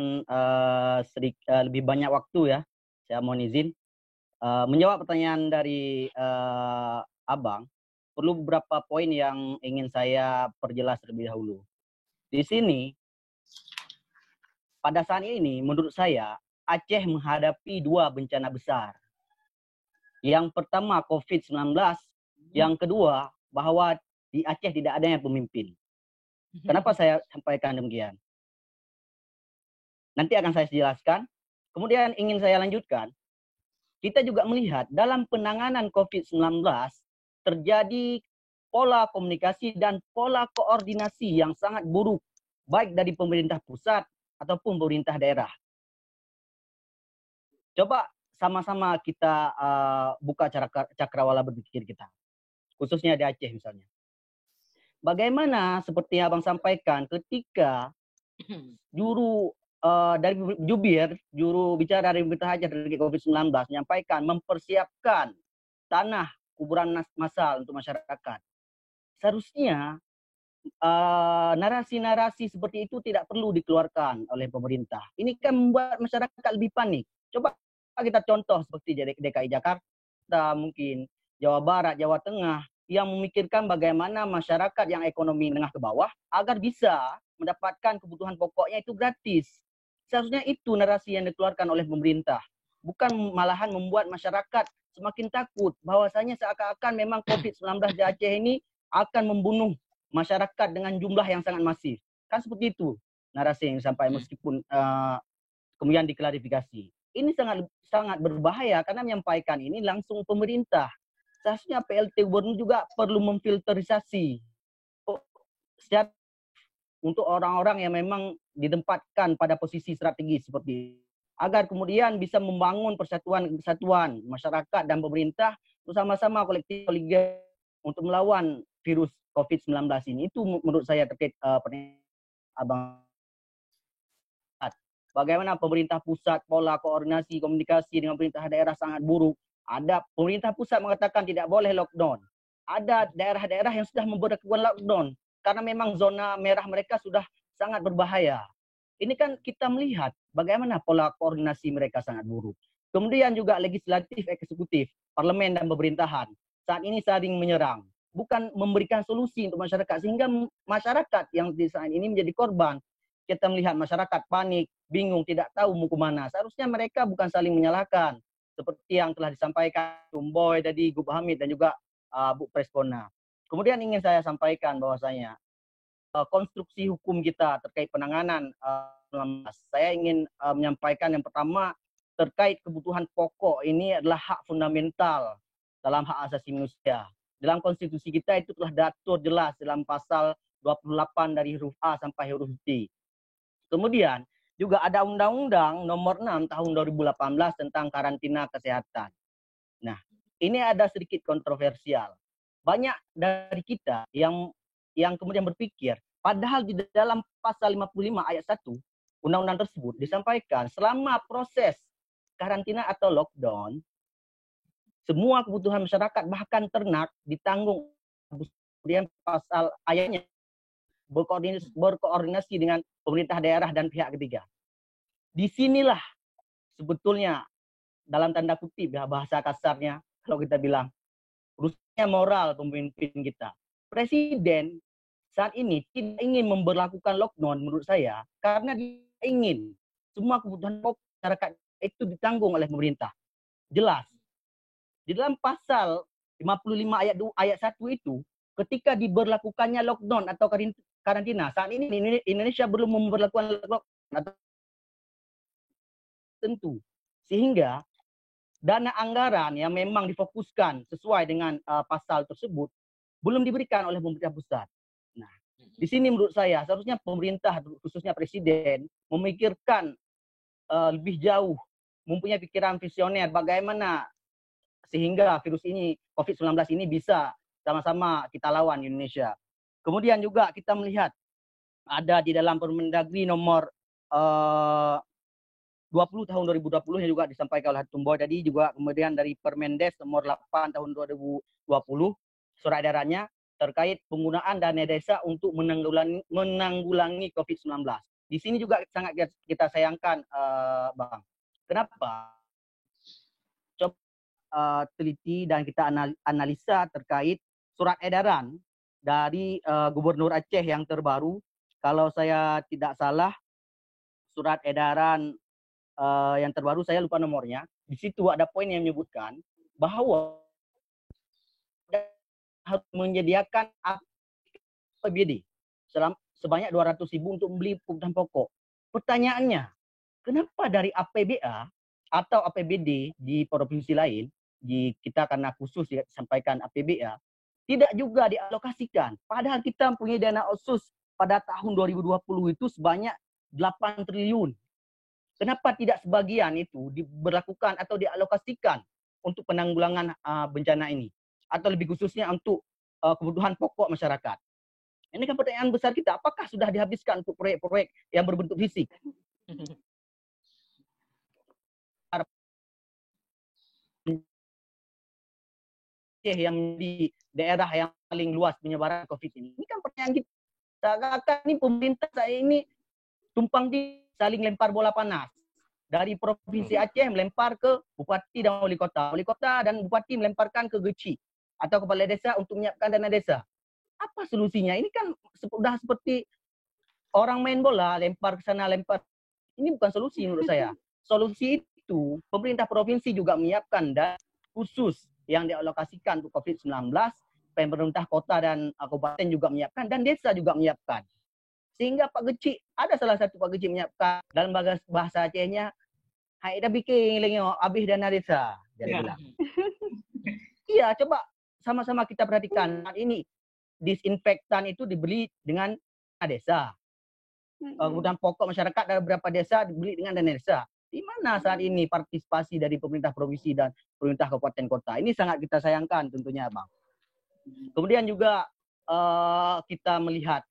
lebih banyak waktu ya. Saya mohon izin menjawab pertanyaan dari Abang. Perlu beberapa poin yang ingin saya perjelas terlebih dahulu. Di sini pada saat ini menurut saya Aceh menghadapi dua bencana besar. Yang pertama COVID-19, yang kedua bahwa di Aceh tidak adanya pemimpin. Kenapa saya sampaikan demikian? Nanti akan saya jelaskan. Kemudian ingin saya lanjutkan. Kita juga melihat dalam penanganan COVID-19 terjadi pola komunikasi dan pola koordinasi yang sangat buruk. Baik dari pemerintah pusat ataupun pemerintah daerah. Coba sama-sama kita buka cakrawala berpikir kita. Khususnya di Aceh misalnya. bagaimana seperti yang Abang sampaikan ketika dari juru bicara dari pemerintah terkait COVID-19 menyampaikan mempersiapkan tanah kuburan massal untuk masyarakat. Seharusnya narasi-narasi seperti itu tidak perlu dikeluarkan oleh pemerintah. Ini kan membuat masyarakat lebih panik. Coba kita contoh seperti DKI Jakarta, mungkin Jawa Barat, Jawa Tengah, yang memikirkan bagaimana masyarakat yang ekonomi menengah ke bawah agar bisa mendapatkan kebutuhan pokoknya itu gratis. Seharusnya itu narasi yang dikeluarkan oleh pemerintah. Bukan malahan membuat masyarakat semakin takut bahwasanya seakan-akan memang COVID-19 di Aceh ini akan membunuh masyarakat dengan jumlah yang sangat masif. Kan seperti itu narasi yang sampai meskipun kemudian diklarifikasi. Ini sangat berbahaya karena menyampaikan ini langsung pemerintah. Seharusnya PLT Gubernur juga perlu memfilterisasi untuk orang-orang yang memang ditempatkan pada posisi strategis seperti itu, agar kemudian bisa membangun kesatuan masyarakat dan pemerintah bersama-sama kolektif kolegial untuk melawan virus COVID-19 ini. Itu menurut saya terkait Abang. Bagaimana pemerintah pusat, pola koordinasi komunikasi dengan pemerintah daerah sangat buruk. Ada pemerintah pusat mengatakan tidak boleh lockdown. Ada daerah-daerah yang sudah memberlakukan lockdown karena memang zona merah mereka sudah sangat berbahaya. Ini kan kita melihat bagaimana pola koordinasi mereka sangat buruk. Kemudian juga legislatif, eksekutif, parlemen dan pemerintahan saat ini saling menyerang. Bukan memberikan solusi untuk masyarakat, sehingga masyarakat yang di saat ini menjadi korban. Kita melihat masyarakat panik, bingung, tidak tahu mau kemana. Seharusnya mereka bukan saling menyalahkan, seperti yang telah disampaikan Tumboy tadi, Gub Hamid dan juga Bu Preskona. Kemudian ingin saya sampaikan bahwasanya konstruksi hukum kita terkait penanganan saya ingin menyampaikan yang pertama terkait kebutuhan pokok ini adalah hak fundamental dalam hak asasi manusia. Dalam konstitusi kita itu telah diatur jelas dalam pasal 28 dari huruf A sampai huruf T. Kemudian juga ada Undang-Undang Nomor 6 Tahun 2018 tentang karantina kesehatan. Nah, ini ada sedikit kontroversial. Banyak dari kita yang kemudian berpikir, padahal di dalam pasal 55 ayat 1 undang-undang tersebut disampaikan selama proses karantina atau lockdown, semua kebutuhan masyarakat bahkan ternak ditanggung. Kemudian pasal ayatnya berkoordinasi dengan pemerintah daerah dan pihak ketiga. Disinilah sebetulnya dalam tanda kutip ya bahasa kasarnya kalau kita bilang rusaknya moral pemimpin kita. Presiden saat ini tidak ingin memberlakukan lockdown menurut saya karena dia ingin semua kebutuhan pokok masyarakat itu ditanggung oleh pemerintah. Jelas. Di dalam pasal 55 ayat 1 itu ketika diberlakukannya lockdown atau karantina, saat ini Indonesia belum memberlakukan lockdown tentu. Sehingga dana anggaran yang memang difokuskan sesuai dengan pasal tersebut belum diberikan oleh pemerintah pusat. Nah, di sini menurut saya seharusnya pemerintah khususnya presiden memikirkan lebih jauh, mempunyai pikiran visioner bagaimana sehingga virus ini COVID-19 ini bisa sama-sama kita lawan di Indonesia. Kemudian juga kita melihat ada di dalam Permendagri nomor 20 tahun 2020 yang juga disampaikan oleh Tumboy tadi, juga kemudian dari Permendes nomor 8 tahun 2020 surat edarannya terkait penggunaan dana desa untuk menanggulangi COVID-19. Di sini juga sangat kita sayangkan, Bang. Kenapa? Teliti dan kita analisa terkait surat edaran dari Gubernur Aceh yang terbaru. Kalau saya tidak salah, surat edaran yang terbaru saya lupa nomornya. Di situ ada poin yang menyebutkan bahwa harus menyediakan APBD sebanyak 200.000 untuk membeli kebutuhan pokok. Pertanyaannya, kenapa dari APBA atau APBD di provinsi lain, kita karena khusus disampaikan APBA, tidak juga dialokasikan. Padahal kita mempunyai dana otsus pada tahun 2020 itu sebanyak 8 triliun. Kenapa tidak sebagian itu diberlakukan atau dialokasikan untuk penanggulangan bencana ini? Atau lebih khususnya untuk kebutuhan pokok masyarakat. Ini kan pertanyaan besar kita, apakah sudah dihabiskan untuk proyek-proyek yang berbentuk fisik? Yang di daerah yang paling luas penyebaran COVID ini. Ini kan pertanyaan kita. Seakan-akan ini pemerintah saya ini tumpang di saling lempar bola panas. Dari Provinsi Aceh melempar ke Bupati dan Wali Kota. Wali Kota dan Bupati melemparkan ke Geci atau kepala desa untuk menyiapkan dana desa. Apa solusinya? Ini kan sudah seperti orang main bola, lempar ke sana, lempar. Ini bukan solusi menurut saya. Solusi itu pemerintah provinsi juga menyiapkan dana khusus yang dialokasikan untuk COVID-19, pemerintah kota dan kabupaten juga menyiapkan, dan desa juga menyiapkan. Sehingga Pak Geci, ada salah satu Pak Geci menyiapkan dalam bahasa Acehnya, hai dah bikin lengok habis dana desa. Jadi bilang. Iya, coba sama-sama kita perhatikan. Saat ini disinfektan itu dibeli dengan dana desa. Kebutuhan pokok masyarakat dari beberapa desa dibeli dengan dana desa. Di mana saat ini partisipasi dari pemerintah provinsi dan pemerintah kabupaten kota? Ini sangat kita sayangkan tentunya, Bang. Kemudian juga kita melihat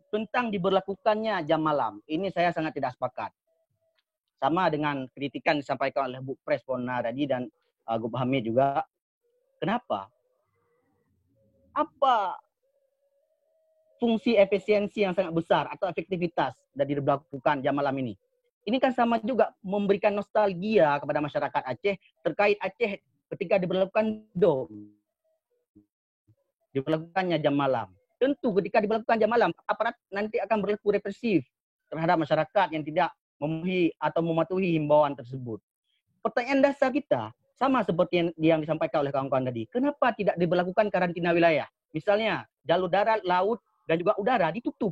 tentang diberlakukannya jam malam. Ini saya sangat tidak sepakat. Sama dengan kritikan disampaikan oleh Bu Pres Pona tadi dan Gub Hamid juga. Kenapa? Apa fungsi efisiensi yang sangat besar atau efektivitas dari diberlakukan jam malam ini? Ini kan sama juga memberikan nostalgia kepada masyarakat Aceh terkait Aceh ketika diberlakukan dom. Diberlakukannya jam malam. Tentu ketika diberlakukan jam malam, aparat nanti akan berlaku represif terhadap masyarakat yang tidak memenuhi atau mematuhi himbauan tersebut. Pertanyaan dasar kita sama seperti yang disampaikan oleh kawan-kawan tadi. Kenapa tidak diberlakukan karantina wilayah? Misalnya jalur darat, laut, dan juga udara ditutup.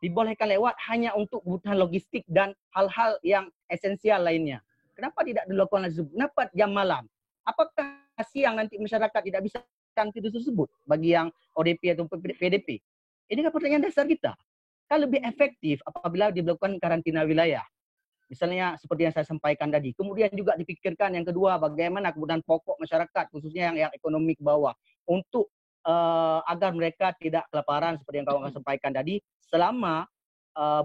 Dibolehkan lewat hanya untuk kebutuhan logistik dan hal-hal yang esensial lainnya. Kenapa tidak dilakukan tersebut? Kenapa jam malam? Apakah siang nanti masyarakat tidak bisa aktivitas tersebut bagi yang ODP atau PDP? Ini kan pertanyaan dasar kita. Kan lebih efektif apabila dilakukan karantina wilayah. Misalnya seperti yang saya sampaikan tadi. Kemudian juga dipikirkan yang kedua, bagaimana kebutuhan pokok masyarakat, khususnya yang ekonomi ke bawah, untuk agar mereka tidak kelaparan seperti yang kawan-kawan sampaikan tadi, selama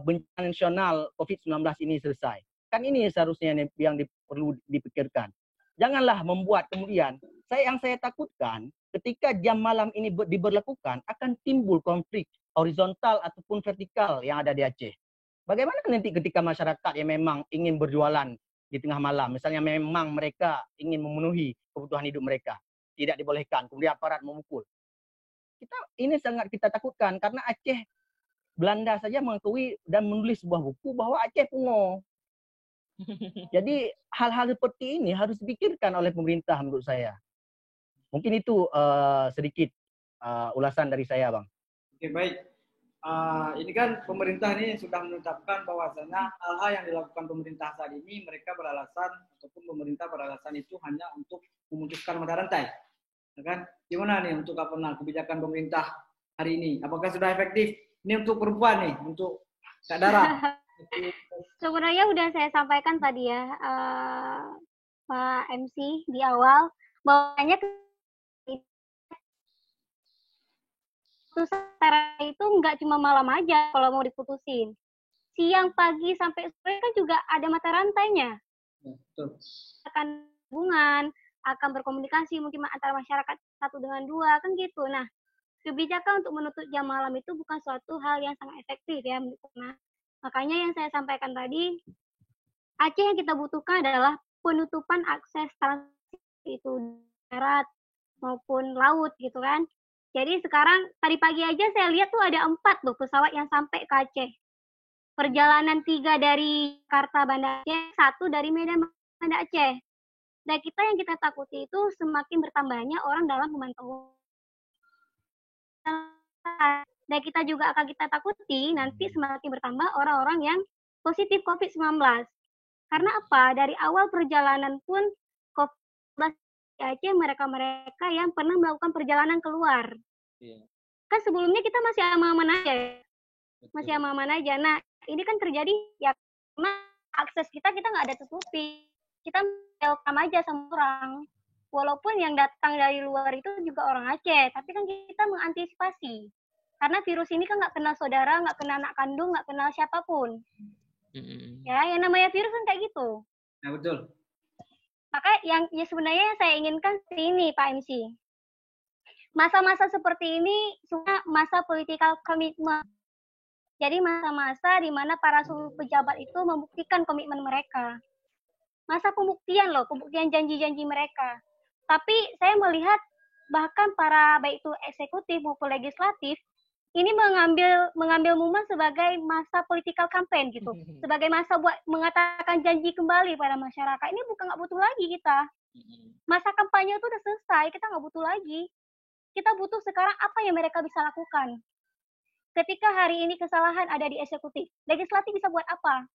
bencana nasional COVID-19 ini selesai. Kan ini seharusnya yang perlu dipikirkan. Janganlah membuat kemudian, yang saya takutkan, ketika jam malam ini diberlakukan, akan timbul konflik horizontal ataupun vertikal yang ada di Aceh. Bagaimana nanti ketika masyarakat yang memang ingin berjualan di tengah malam, misalnya memang mereka ingin memenuhi kebutuhan hidup mereka, tidak dibolehkan, kemudian aparat memukul. Ini sangat kita takutkan, karena Aceh, Belanda saja mengakui dan menulis sebuah buku bahwa Aceh pungo. Jadi hal-hal seperti ini harus dipikirkan oleh pemerintah menurut saya. Mungkin itu sedikit ulasan dari saya, Bang. Oke, baik. Ini kan pemerintah ini sudah menetapkan bahwasanya hal-hal yang dilakukan pemerintah saat ini mereka beralasan ataupun pemerintah beralasan itu hanya untuk memutuskan mata rantai. Ya kan? Gimana nih untuk kebijakan pemerintah hari ini? Apakah sudah efektif? Ini untuk perempuan nih, untuk Kak Dara. Sebenarnya udah saya sampaikan tadi ya, Pak MC di awal, bahwanya itu nggak cuma malam aja kalau mau diputusin. Siang, pagi, sampai sore kan juga ada mata rantainya. Betul. Akan hubungan, akan berkomunikasi mungkin antara masyarakat satu dengan dua, kan gitu. Nah, kebijakan untuk menutup jam malam itu bukan suatu hal yang sangat efektif ya. Nah, makanya yang saya sampaikan tadi, Aceh yang kita butuhkan adalah penutupan akses transit itu darat maupun laut gitu kan. Jadi sekarang tadi pagi aja saya lihat tuh ada 4 loh pesawat yang sampai ke Aceh. Perjalanan 3 dari Jakarta Banda Aceh, 1 dari Medan Banda Aceh. Dan yang kita takuti itu semakin bertambahnya orang dalam pemantauan. Dan kita juga akan kita takuti nanti semakin bertambah orang-orang yang positif COVID-19. Karena apa? Dari awal perjalanan pun COVID-19 di Aceh mereka-mereka yang pernah melakukan perjalanan keluar. Kan sebelumnya kita masih aman-aman aja. Masih aman-aman aja. Nah, ini kan terjadi ya karena akses kita nggak ada tutupi. Kita welcome aja sama orang. Walaupun yang datang dari luar itu juga orang Aceh, tapi kan kita mengantisipasi. Karena virus ini kan nggak kenal saudara, nggak kenal anak kandung, nggak kenal siapapun. Ya, yang namanya virus kan kayak gitu. Nah, betul. Maka yang sebenarnya saya inginkan ini Pak MC. Masa-masa seperti ini semua masa political commitment. Jadi masa-masa di mana para pejabat itu membuktikan komitmen mereka. Masa pembuktian loh, pembuktian janji-janji mereka. Tapi saya melihat bahkan para baik itu eksekutif maupun legislatif ini mengambil momen sebagai masa political campaign gitu, sebagai masa buat mengatakan janji kembali pada masyarakat. Ini bukan nggak butuh lagi kita. Masa kampanye itu udah selesai, kita nggak butuh lagi. Kita butuh sekarang apa yang mereka bisa lakukan. Ketika hari ini kesalahan ada di eksekutif, legislatif bisa buat apa?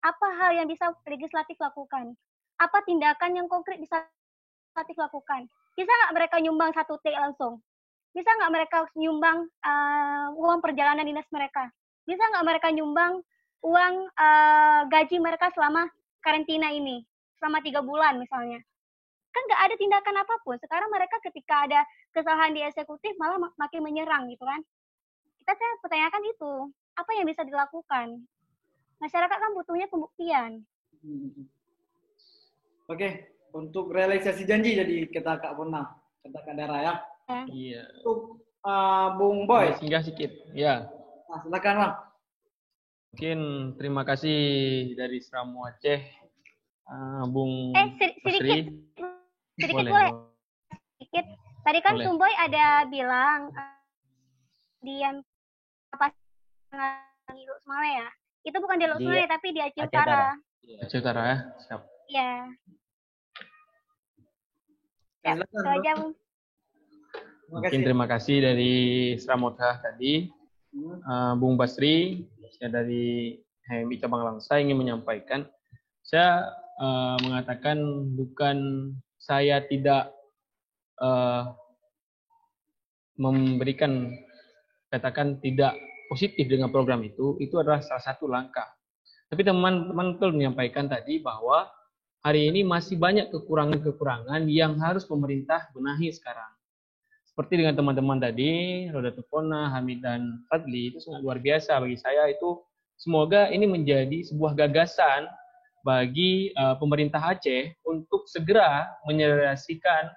Apa hal yang bisa legislatif lakukan? Apa tindakan yang konkret bisa legislatif lakukan? Bisa nggak mereka nyumbang 1 T langsung? Bisa nggak mereka nyumbang uang perjalanan dinas mereka? Bisa nggak mereka nyumbang uang gaji mereka selama karantina ini? Selama 3 bulan misalnya. Kan nggak ada tindakan apapun. Sekarang mereka ketika ada kesalahan di eksekutif malah makin menyerang gitu kan. Kita pertanyakan itu, apa yang bisa dilakukan? Masyarakat kan butuhnya pembuktian. Oke, untuk realisasi janji jadi kita Kak Purna, kata Kak Dara ya. Iya. Untuk Bung Boy. Singgah sedikit. Ya. Nah, silakan Bang. Mungkin terima kasih dari Sramo Aceh, Bung sedikit boleh. Sedikit. Tadi kan Tumboy ada bilang dia apa Dialog Semale ya? Itu bukan Dialog Semale tapi di Aceh Utara. Aceh Utara ya, siap. Iya. Ya, itu aja, Bung. Mungkin terima kasih dari Sramotha tadi, Bung Basri, saya dari HMI Cabang Langsa ingin menyampaikan, saya mengatakan bukan saya tidak memberikan, katakan tidak positif dengan program itu adalah salah satu langkah. Tapi teman-teman betul menyampaikan tadi bahwa hari ini masih banyak kekurangan-kekurangan yang harus pemerintah benahi sekarang. Seperti dengan teman-teman tadi, Roda Tepona, Hamid dan Fadli, itu sangat luar biasa bagi saya. Itu semoga ini menjadi sebuah gagasan bagi pemerintah Aceh untuk segera menyelesaikan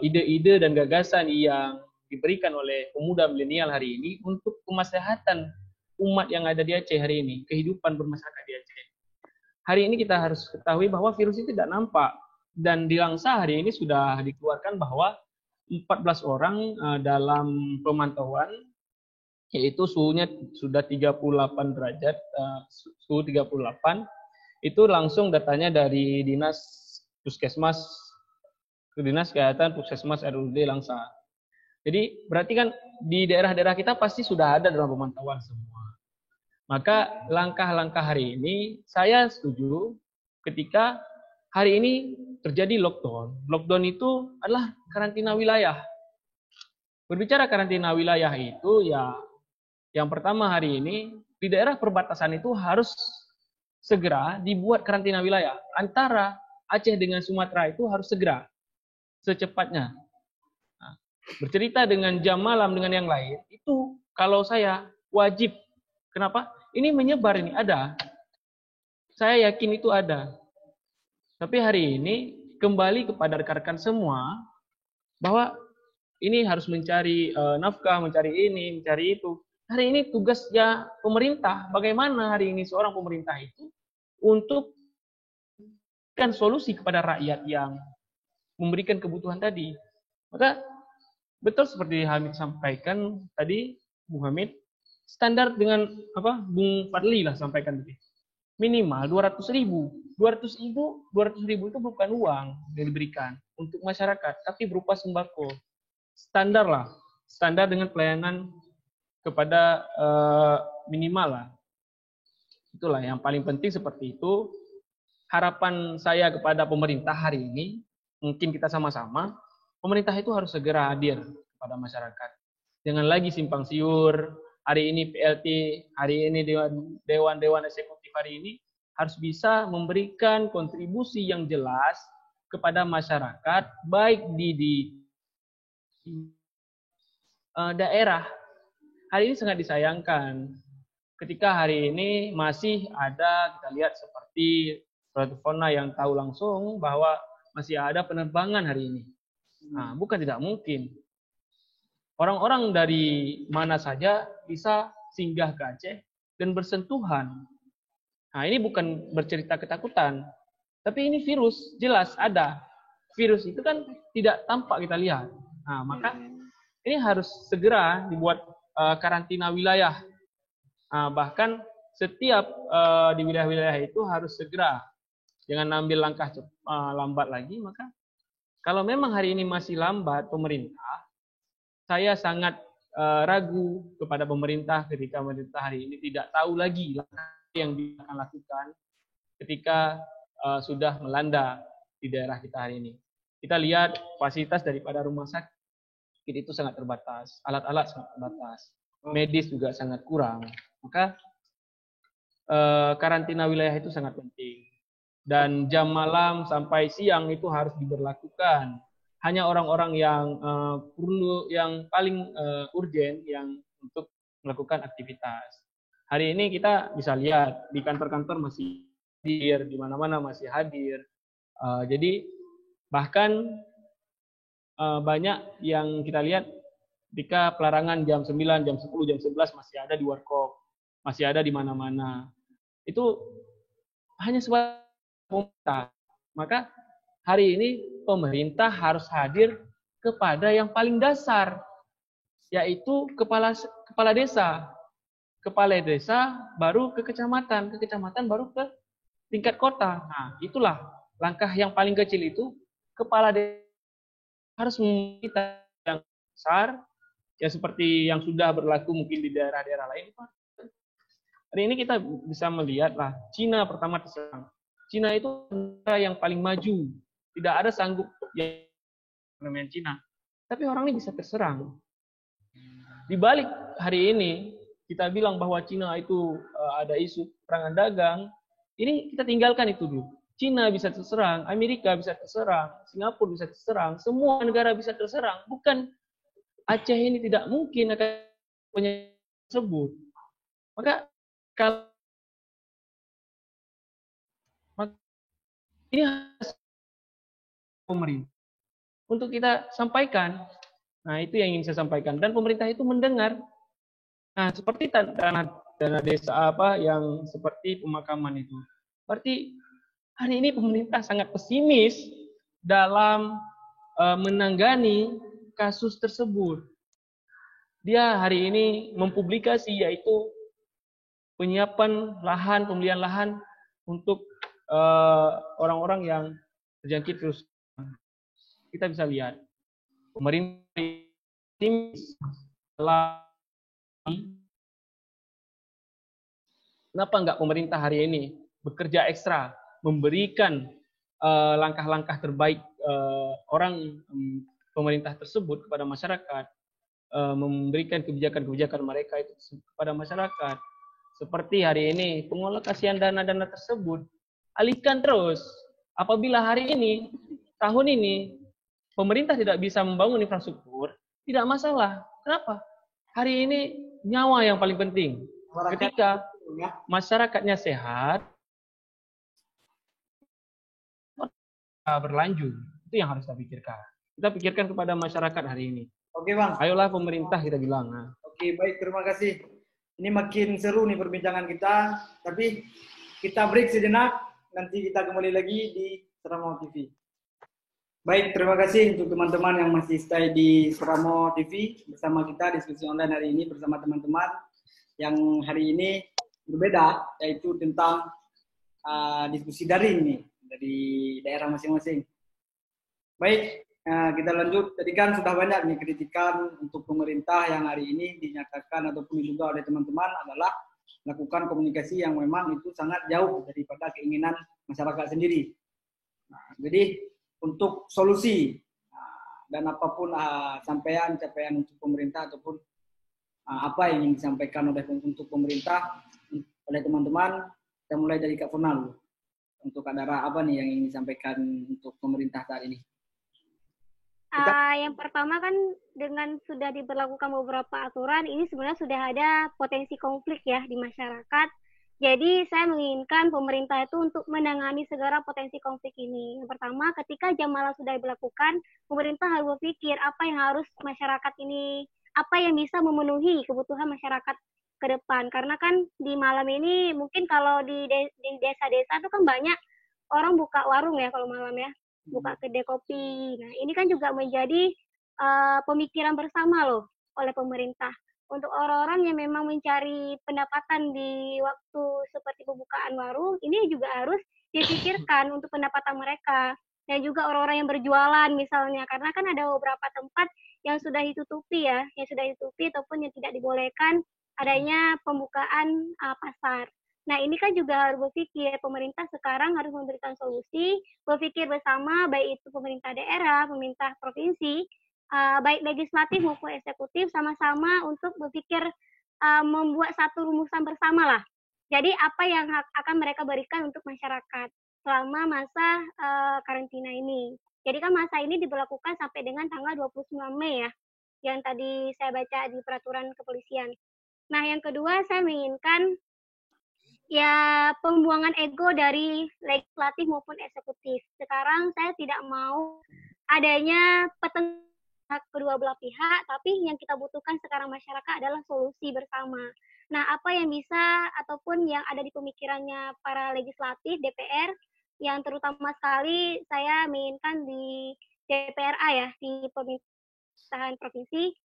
ide-ide dan gagasan yang diberikan oleh pemuda milenial hari ini untuk kemaslahatan umat yang ada di Aceh hari ini, kehidupan bermasyarakat di Aceh. Hari ini kita harus ketahui bahwa virus itu tidak nampak, dan di Langsa hari ini sudah dikeluarkan bahwa 14 orang dalam pemantauan, yaitu suhunya sudah 38 derajat, suhu 38, itu langsung datanya dari Dinas Puskesmas, Dinas Kesehatan Puskesmas RUD Langsa. Jadi berarti kan di daerah-daerah kita pasti sudah ada dalam pemantauan semua. Maka langkah-langkah hari ini saya setuju ketika hari ini terjadi lockdown. Lockdown itu adalah karantina wilayah. Berbicara karantina wilayah itu ya yang pertama hari ini di daerah perbatasan itu harus segera dibuat karantina wilayah. Antara Aceh dengan Sumatera itu harus segera secepatnya. Nah, bercerita dengan jam malam dengan yang lain itu kalau saya wajib. Kenapa? Ini menyebar, ini ada. Saya yakin itu ada. Tapi hari ini kembali kepada rekan-rekan semua bahwa ini harus mencari nafkah, mencari ini, mencari itu. Hari ini tugasnya pemerintah. Bagaimana hari ini seorang pemerintah itu untuk memberikan solusi kepada rakyat yang memberikan kebutuhan tadi. Maka betul seperti Hamid sampaikan tadi, Bung Hamid, standar dengan apa Bung Fadli lah sampaikan tadi. Minimal 200.000. 200.000 itu bukan uang yang diberikan untuk masyarakat, tapi berupa sembako. Standar lah, standar dengan pelayanan kepada minimal lah. Itulah yang paling penting seperti itu. Harapan saya kepada pemerintah hari ini, mungkin kita sama-sama, pemerintah itu harus segera hadir kepada masyarakat. Jangan lagi simpang siur, hari ini PLT, hari ini Dewan Eksekutif hari ini, harus bisa memberikan kontribusi yang jelas kepada masyarakat, baik di daerah hari ini sangat disayangkan. Ketika hari ini masih ada, kita lihat seperti Fona yang tahu langsung bahwa masih ada penerbangan hari ini. Nah, bukan tidak mungkin. Orang-orang dari mana saja bisa singgah ke Aceh dan bersentuhan. Nah, ini bukan bercerita ketakutan, tapi ini virus, jelas ada. Virus itu kan tidak tampak kita lihat. Nah, maka ini harus segera dibuat karantina wilayah. Nah, bahkan setiap di wilayah-wilayah itu harus segera. Jangan ambil langkah lambat lagi. Maka kalau memang hari ini masih lambat pemerintah, saya sangat ragu kepada pemerintah ketika pemerintah hari ini tidak tahu lagi langkah yang dia akan lakukan ketika sudah melanda di daerah kita hari ini. Kita lihat fasilitas daripada rumah sakit itu sangat terbatas, alat-alat sangat terbatas, medis juga sangat kurang. Maka karantina wilayah itu sangat penting. Dan jam malam sampai siang itu harus diberlakukan. Hanya orang-orang yang perlu, yang paling urgen yang untuk melakukan aktivitas. Hari ini kita bisa lihat di kantor-kantor masih hadir, di mana-mana masih hadir. Jadi bahkan banyak yang kita lihat ketika pelarangan jam 9, jam 10, jam 11 masih ada di warkop, masih ada di mana-mana. Itu hanya sebatas pemerintah. Maka hari ini pemerintah harus hadir kepada yang paling dasar, yaitu kepala desa. Kepala desa baru ke kecamatan, baru ke tingkat kota. Nah, itulah langkah yang paling kecil itu. Kepala desa harus meminta yang besar, ya seperti yang sudah berlaku mungkin di daerah-daerah lain. Hari ini kita bisa melihatlah, Cina pertama terserang. Cina itu negara yang paling maju, tidak ada sanggup yang namanya Cina. Tapi orang ini bisa terserang. Di balik hari ini kita bilang bahwa Cina itu ada isu perangan dagang, ini kita tinggalkan itu dulu. Cina bisa terserang, Amerika bisa terserang, Singapura bisa terserang, semua negara bisa terserang. Bukan Aceh ini tidak mungkin akan punya tersebut. Maka kalau ini harus pemerintah untuk kita sampaikan. Nah, itu yang ingin saya sampaikan. Dan pemerintah itu mendengar. Nah, seperti dana desa apa yang seperti pemakaman itu. Berarti hari ini pemerintah sangat pesimis dalam menangani kasus tersebut. Dia hari ini mempublikasi yaitu penyiapan lahan, pembelian lahan untuk orang-orang yang terjangkit virus. Kita bisa lihat pemerintah pesimis kenapa enggak pemerintah hari ini bekerja ekstra, memberikan langkah-langkah terbaik pemerintah tersebut kepada masyarakat, memberikan kebijakan-kebijakan mereka itu kepada masyarakat. Seperti hari ini, pengalokasian dana-dana tersebut, alihkan terus. Apabila hari ini, tahun ini, pemerintah tidak bisa membangun infrastruktur, tidak masalah. Kenapa? Hari ini nyawa yang paling penting. Ketika masyarakatnya sehat, berlanjut. Itu yang harus kita pikirkan. Kita pikirkan kepada masyarakat hari ini. Oke, Bang. Ayolah pemerintah kita bilang. Nah. Oke, baik. Terima kasih. Ini makin seru nih perbincangan kita. Tapi kita break sejenak. Nanti kita kembali lagi di Seramo TV. Baik, terima kasih untuk teman-teman yang masih stay di Seramo TV bersama kita diskusi online hari ini bersama teman-teman yang hari ini berbeda, yaitu tentang diskusi daring nih dari daerah masing-masing. Baik, kita lanjut. Tadi kan sudah banyak nih kritikan untuk pemerintah yang hari ini dinyatakan ataupun juga oleh teman-teman adalah melakukan komunikasi yang memang itu sangat jauh daripada keinginan masyarakat sendiri. Nah, jadi untuk solusi dan apapun capaian untuk pemerintah ataupun apa yang ingin disampaikan untuk pemerintah oleh teman-teman, kita mulai dari Kak Fona. Untuk ada apa nih yang ingin disampaikan untuk pemerintah saat ini? Yang pertama kan dengan sudah diberlakukan beberapa aturan, ini sebenarnya sudah ada potensi konflik ya di masyarakat. Jadi saya menginginkan pemerintah itu untuk menangani segera potensi konflik ini. Yang pertama, ketika jam malam sudah diberlakukan, pemerintah harus berpikir apa yang harus masyarakat ini, apa yang bisa memenuhi kebutuhan masyarakat ke depan. Karena kan di malam ini mungkin kalau di desa-desa itu kan banyak orang buka warung ya kalau malam ya, buka kedai kopi. Nah ini kan juga menjadi pemikiran bersama loh oleh pemerintah. Untuk orang-orang yang memang mencari pendapatan di waktu seperti pembukaan warung, ini juga harus dipikirkan untuk pendapatan mereka. Dan juga orang-orang yang berjualan misalnya, karena kan ada beberapa tempat yang sudah ditutupi ya, yang sudah ditutupi ataupun yang tidak dibolehkan adanya pembukaan pasar. Nah ini kan juga harus berpikir, pemerintah sekarang harus memberikan solusi, berpikir bersama, baik itu pemerintah daerah, pemerintah provinsi, baik legislatif maupun eksekutif sama-sama untuk berpikir membuat satu rumusan bersama lah. Jadi apa yang akan mereka berikan untuk masyarakat selama masa karantina ini. Jadi kan masa ini diberlakukan sampai dengan tanggal 29 Mei ya, yang tadi saya baca di peraturan kepolisian. Nah yang kedua saya menginginkan ya pembuangan ego dari legislatif maupun eksekutif. Sekarang saya tidak mau adanya pertentangan kedua belah pihak, tapi yang kita butuhkan sekarang masyarakat adalah solusi bersama. Nah, apa yang bisa ataupun yang ada di pemikirannya para legislatif, DPR, yang terutama sekali saya menginginkan di DPRA ya, di pemerintahan provinsi.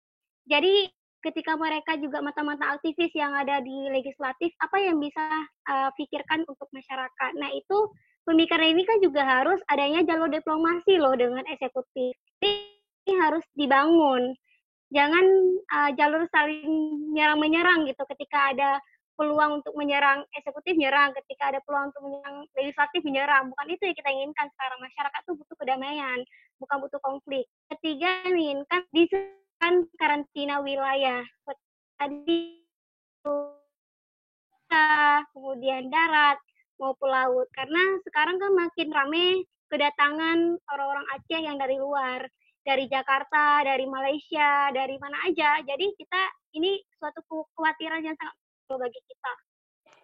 Jadi ketika mereka juga mata-mata aktivis yang ada di legislatif, apa yang bisa pikirkan untuk masyarakat. Nah, itu pemikiran ini kan juga harus adanya jalur diplomasi loh dengan eksekutif. Ini harus dibangun. Jangan jalur saling menyerang gitu. Ketika ada peluang untuk menyerang eksekutif, menyerang. Ketika ada peluang untuk menyerang legislatif, menyerang. Bukan itu yang kita inginkan sekarang. Masyarakat tuh butuh kedamaian, bukan butuh konflik. Ketiga, menginginkan disediakan karantina wilayah. Tadi kemudian darat maupun laut. Karena sekarang kan makin ramai kedatangan orang-orang Aceh yang dari luar, dari Jakarta, dari Malaysia, dari mana aja. Jadi kita ini suatu kekhawatiran yang sangat besar bagi kita.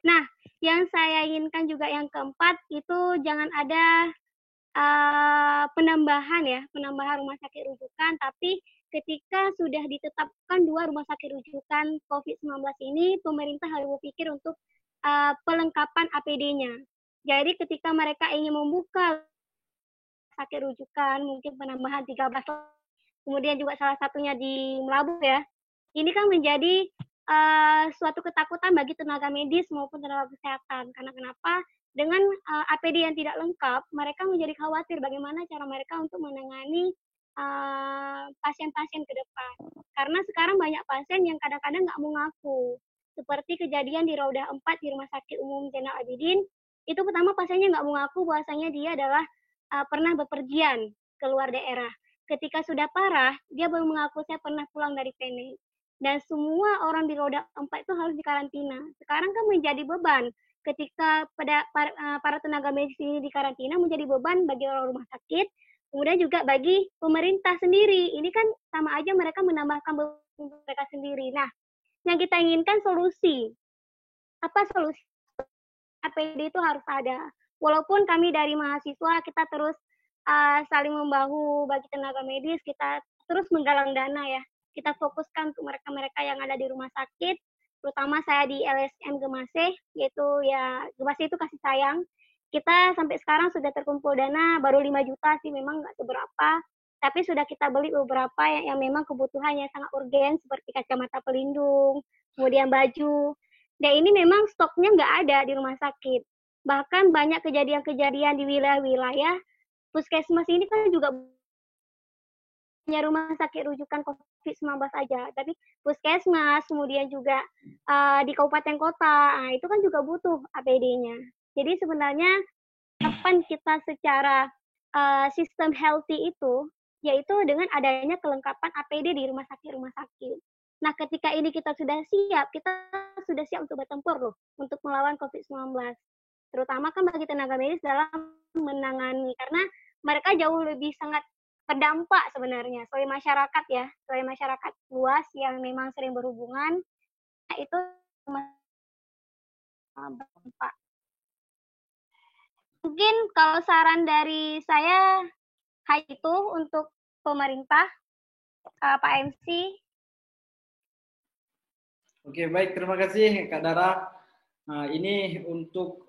Nah, yang saya inginkan juga yang keempat itu jangan ada penambahan rumah sakit rujukan, tapi ketika sudah ditetapkan 2 rumah sakit rujukan COVID-19 ini, pemerintah harus berpikir untuk pelengkapan APD-nya. Jadi ketika mereka ingin membuka sakit rujukan, mungkin penambahan 13, kemudian juga salah satunya di Melabu ya, ini kan menjadi suatu ketakutan bagi tenaga medis maupun tenaga kesehatan. Karena kenapa? Dengan APD yang tidak lengkap, mereka menjadi khawatir bagaimana cara mereka untuk menangani pasien-pasien ke depan. Karena sekarang banyak pasien yang kadang-kadang nggak mau ngaku. Seperti kejadian di Raudah 4 di Rumah Sakit Umum Zainal Abidin, itu pertama pasiennya nggak mau ngaku bahwasanya dia adalah pernah bepergian ke luar daerah. Ketika sudah parah, dia baru mengaku saya pernah pulang dari PNI. Dan semua orang di Roda 4 itu harus dikarantina. Sekarang kan menjadi beban. Ketika para tenaga medis ini dikarantina menjadi beban bagi orang rumah sakit, kemudian juga bagi pemerintah sendiri. Ini kan sama aja mereka menambahkan beban mereka sendiri. Nah, yang kita inginkan solusi. Apa solusi? APD itu harus ada. Walaupun kami dari mahasiswa kita terus saling membahu bagi tenaga medis, kita terus menggalang dana ya. Kita fokuskan untuk mereka-mereka yang ada di rumah sakit, terutama saya di LSM Gemasih, yaitu ya Gemasih itu kasih sayang. Kita sampai sekarang sudah terkumpul dana baru 5 juta sih, memang nggak seberapa, tapi sudah kita beli beberapa yang memang kebutuhannya sangat urgen seperti kacamata pelindung, kemudian baju. Dan ini memang stoknya nggak ada di rumah sakit. Bahkan banyak kejadian-kejadian di wilayah-wilayah, puskesmas ini kan juga punya rumah sakit rujukan COVID-19 aja, tapi puskesmas, kemudian juga di kabupaten kota, itu kan juga butuh APD-nya. Jadi sebenarnya kapan kita secara sistem healthy itu, yaitu dengan adanya kelengkapan APD di rumah sakit. Nah, ketika ini kita sudah siap untuk bertempur loh, untuk melawan COVID-19. Terutama kan bagi tenaga medis dalam menangani, karena mereka jauh lebih sangat berdampak sebenarnya sebagai masyarakat ya, sebagai masyarakat luas yang memang sering berhubungan, itu berdampak. Mungkin kalau saran dari saya itu untuk pemerintah, Pak MC. Oke, baik, terima kasih Kak Dara. Ini untuk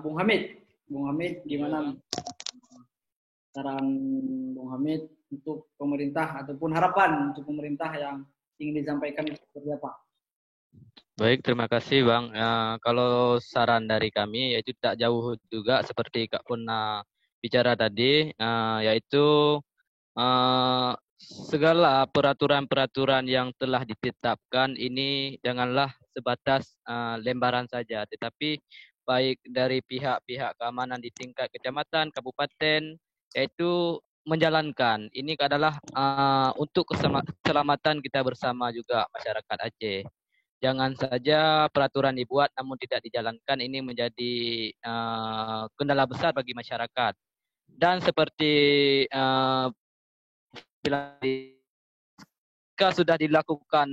Bung Hamid. Bung Hamid, gimana saran Bung Hamid untuk pemerintah ataupun harapan untuk pemerintah yang ingin disampaikan seperti apa? Baik, terima kasih Bang. Kalau saran dari kami yaitu tak jauh juga seperti Kak Puna bicara tadi, yaitu segala peraturan-peraturan yang telah ditetapkan ini janganlah sebatas lembaran saja, tetapi baik dari pihak-pihak keamanan di tingkat kecamatan, kabupaten, yaitu menjalankan. Ini adalah untuk keselamatan kita bersama juga masyarakat Aceh. Jangan saja peraturan dibuat namun tidak dijalankan, ini menjadi kendala besar bagi masyarakat. Dan seperti jika sudah dilakukan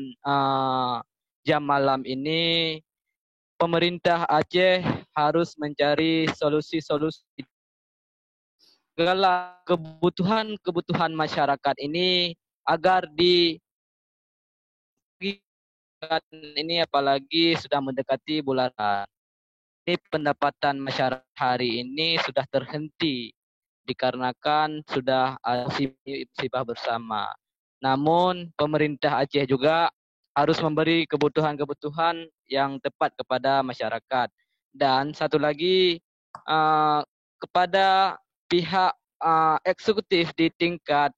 jam malam ini, pemerintah Aceh harus mencari solusi-solusi segala kebutuhan masyarakat ini agar ini apalagi sudah mendekati bulan. Ini pendapatan masyarakat hari ini sudah terhenti dikarenakan sudah ada musibah bersama. Namun pemerintah Aceh juga harus memberi kebutuhan-kebutuhan yang tepat kepada masyarakat. Dan satu lagi kepada pihak eksekutif di tingkat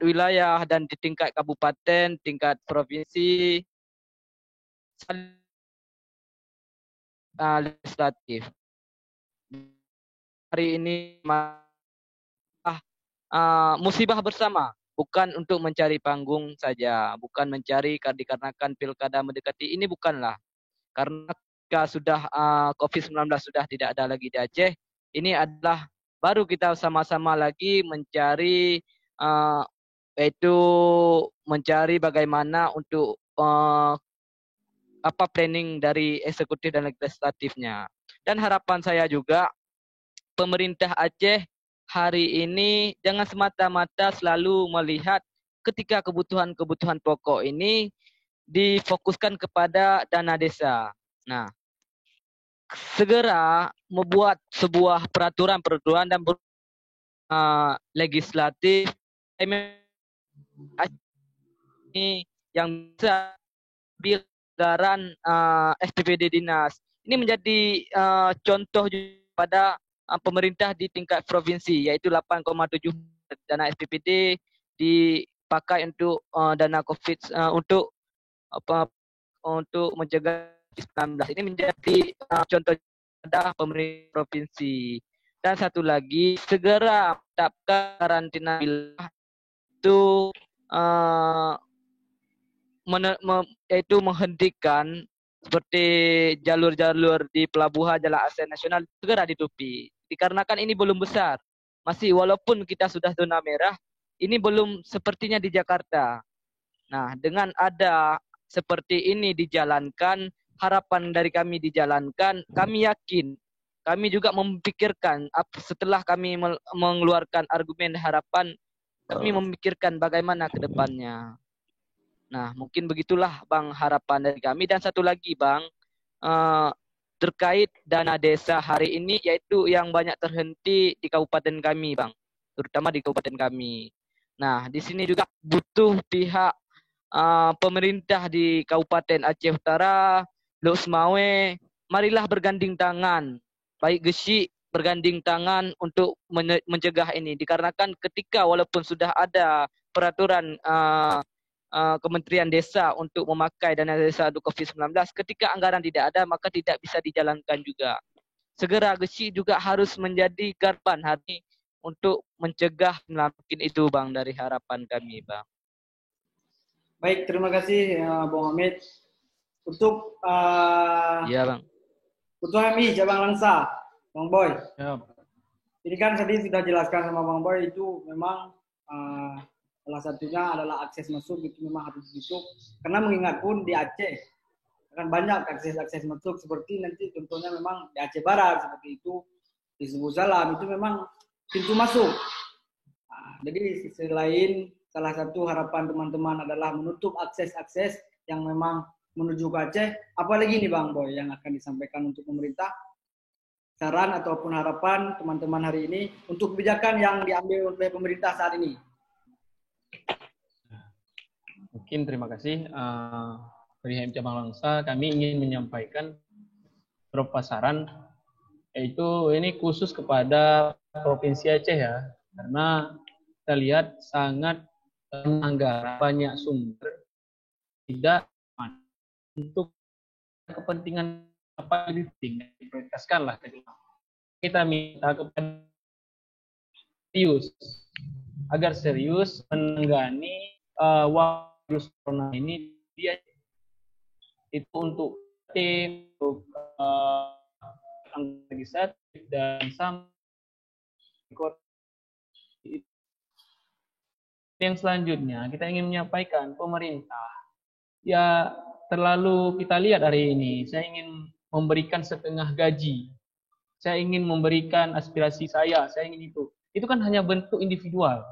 wilayah dan di tingkat kabupaten, tingkat provinsi, legislatif. Hari ini musibah bersama, bukan untuk mencari panggung saja, bukan mencari dikarenakan pilkada mendekati, ini bukanlah. Karena jika sudah COVID-19 sudah tidak ada lagi di Aceh, ini adalah baru kita sama-sama lagi mencari yaitu mencari bagaimana untuk planning dari eksekutif dan legislatifnya. Dan harapan saya juga pemerintah Aceh hari ini jangan semata-mata selalu melihat ketika kebutuhan-kebutuhan pokok ini difokuskan kepada dana desa. Nah, segera membuat sebuah peraturan-peraturan dan legislatif ini yang bisa anggaran SPPD dinas. Ini menjadi contoh pada pemerintah di tingkat provinsi, yaitu 8,7 dana SPPD dipakai untuk dana COVID untuk mencegah COVID-19. Ini menjadi contoh pada pemerintah provinsi. Dan satu lagi, segera menetapkan karantina wilayah itu yaitu menghentikan seperti jalur-jalur di pelabuhan Jalan Asia Nasional segera ditutupi. Dikarenakan ini belum besar. Masih walaupun kita sudah zona merah, ini belum sepertinya di Jakarta. Nah, dengan ada seperti ini dijalankan, harapan dari kami dijalankan, kami yakin, kami juga memikirkan setelah kami mengeluarkan argumen harapan, kami memikirkan bagaimana ke depannya. Nah, mungkin begitulah Bang harapan dari kami. Dan satu lagi Bang, terkait dana desa hari ini, yaitu yang banyak terhenti di kabupaten kami Bang, terutama di kabupaten kami. Nah, di sini juga butuh pihak pemerintah di Kabupaten Aceh Utara, Lok Semawe, marilah berganding tangan, baik Gesi berganding tangan untuk mencegah ini. Dikarenakan ketika walaupun sudah ada peraturan Kementerian Desa untuk memakai dana desa untuk COVID-19, ketika anggaran tidak ada, maka tidak bisa dijalankan juga. Segera Gesi juga harus menjadi garban hari untuk mencegah. Mungkin itu Bang dari harapan kami Bang. Baik, terima kasih Bung Hamid. Untuk ya Bang. Ketua MI Cabang Langsa, Bang Boy. Ya. Jadi kan tadi sudah jelaskan sama Bang Boy, itu memang salah satunya adalah akses masuk itu memang harus ditutup. Karena mengingat pun di Aceh akan banyak akses masuk, seperti nanti contohnya memang di Aceh Barat seperti itu, di Subuh Salam itu memang pintu masuk. Jadi sisi lain salah satu harapan teman-teman adalah menutup akses-akses yang memang menuju ke Aceh. Apalagi nih Bang Boy yang akan disampaikan untuk pemerintah, saran ataupun harapan teman-teman hari ini untuk kebijakan yang diambil oleh pemerintah saat ini. Mungkin terima kasih. Dari HMI Cabang Langsa, kami ingin menyampaikan beberapa saran, yaitu ini khusus kepada Provinsi Aceh ya, karena kita lihat sangat anggaran banyak sumber tidak untuk kepentingan apa lebih penting diprioritaskan lah. Kita minta kepada serius agar serius menangani virus corona ini, dia itu untuk tim, untuk legislatif dan yang selanjutnya kita ingin menyampaikan pemerintah ya terlalu kita lihat hari ini. Saya ingin memberikan setengah gaji, saya ingin memberikan aspirasi saya ingin itu kan hanya bentuk individual.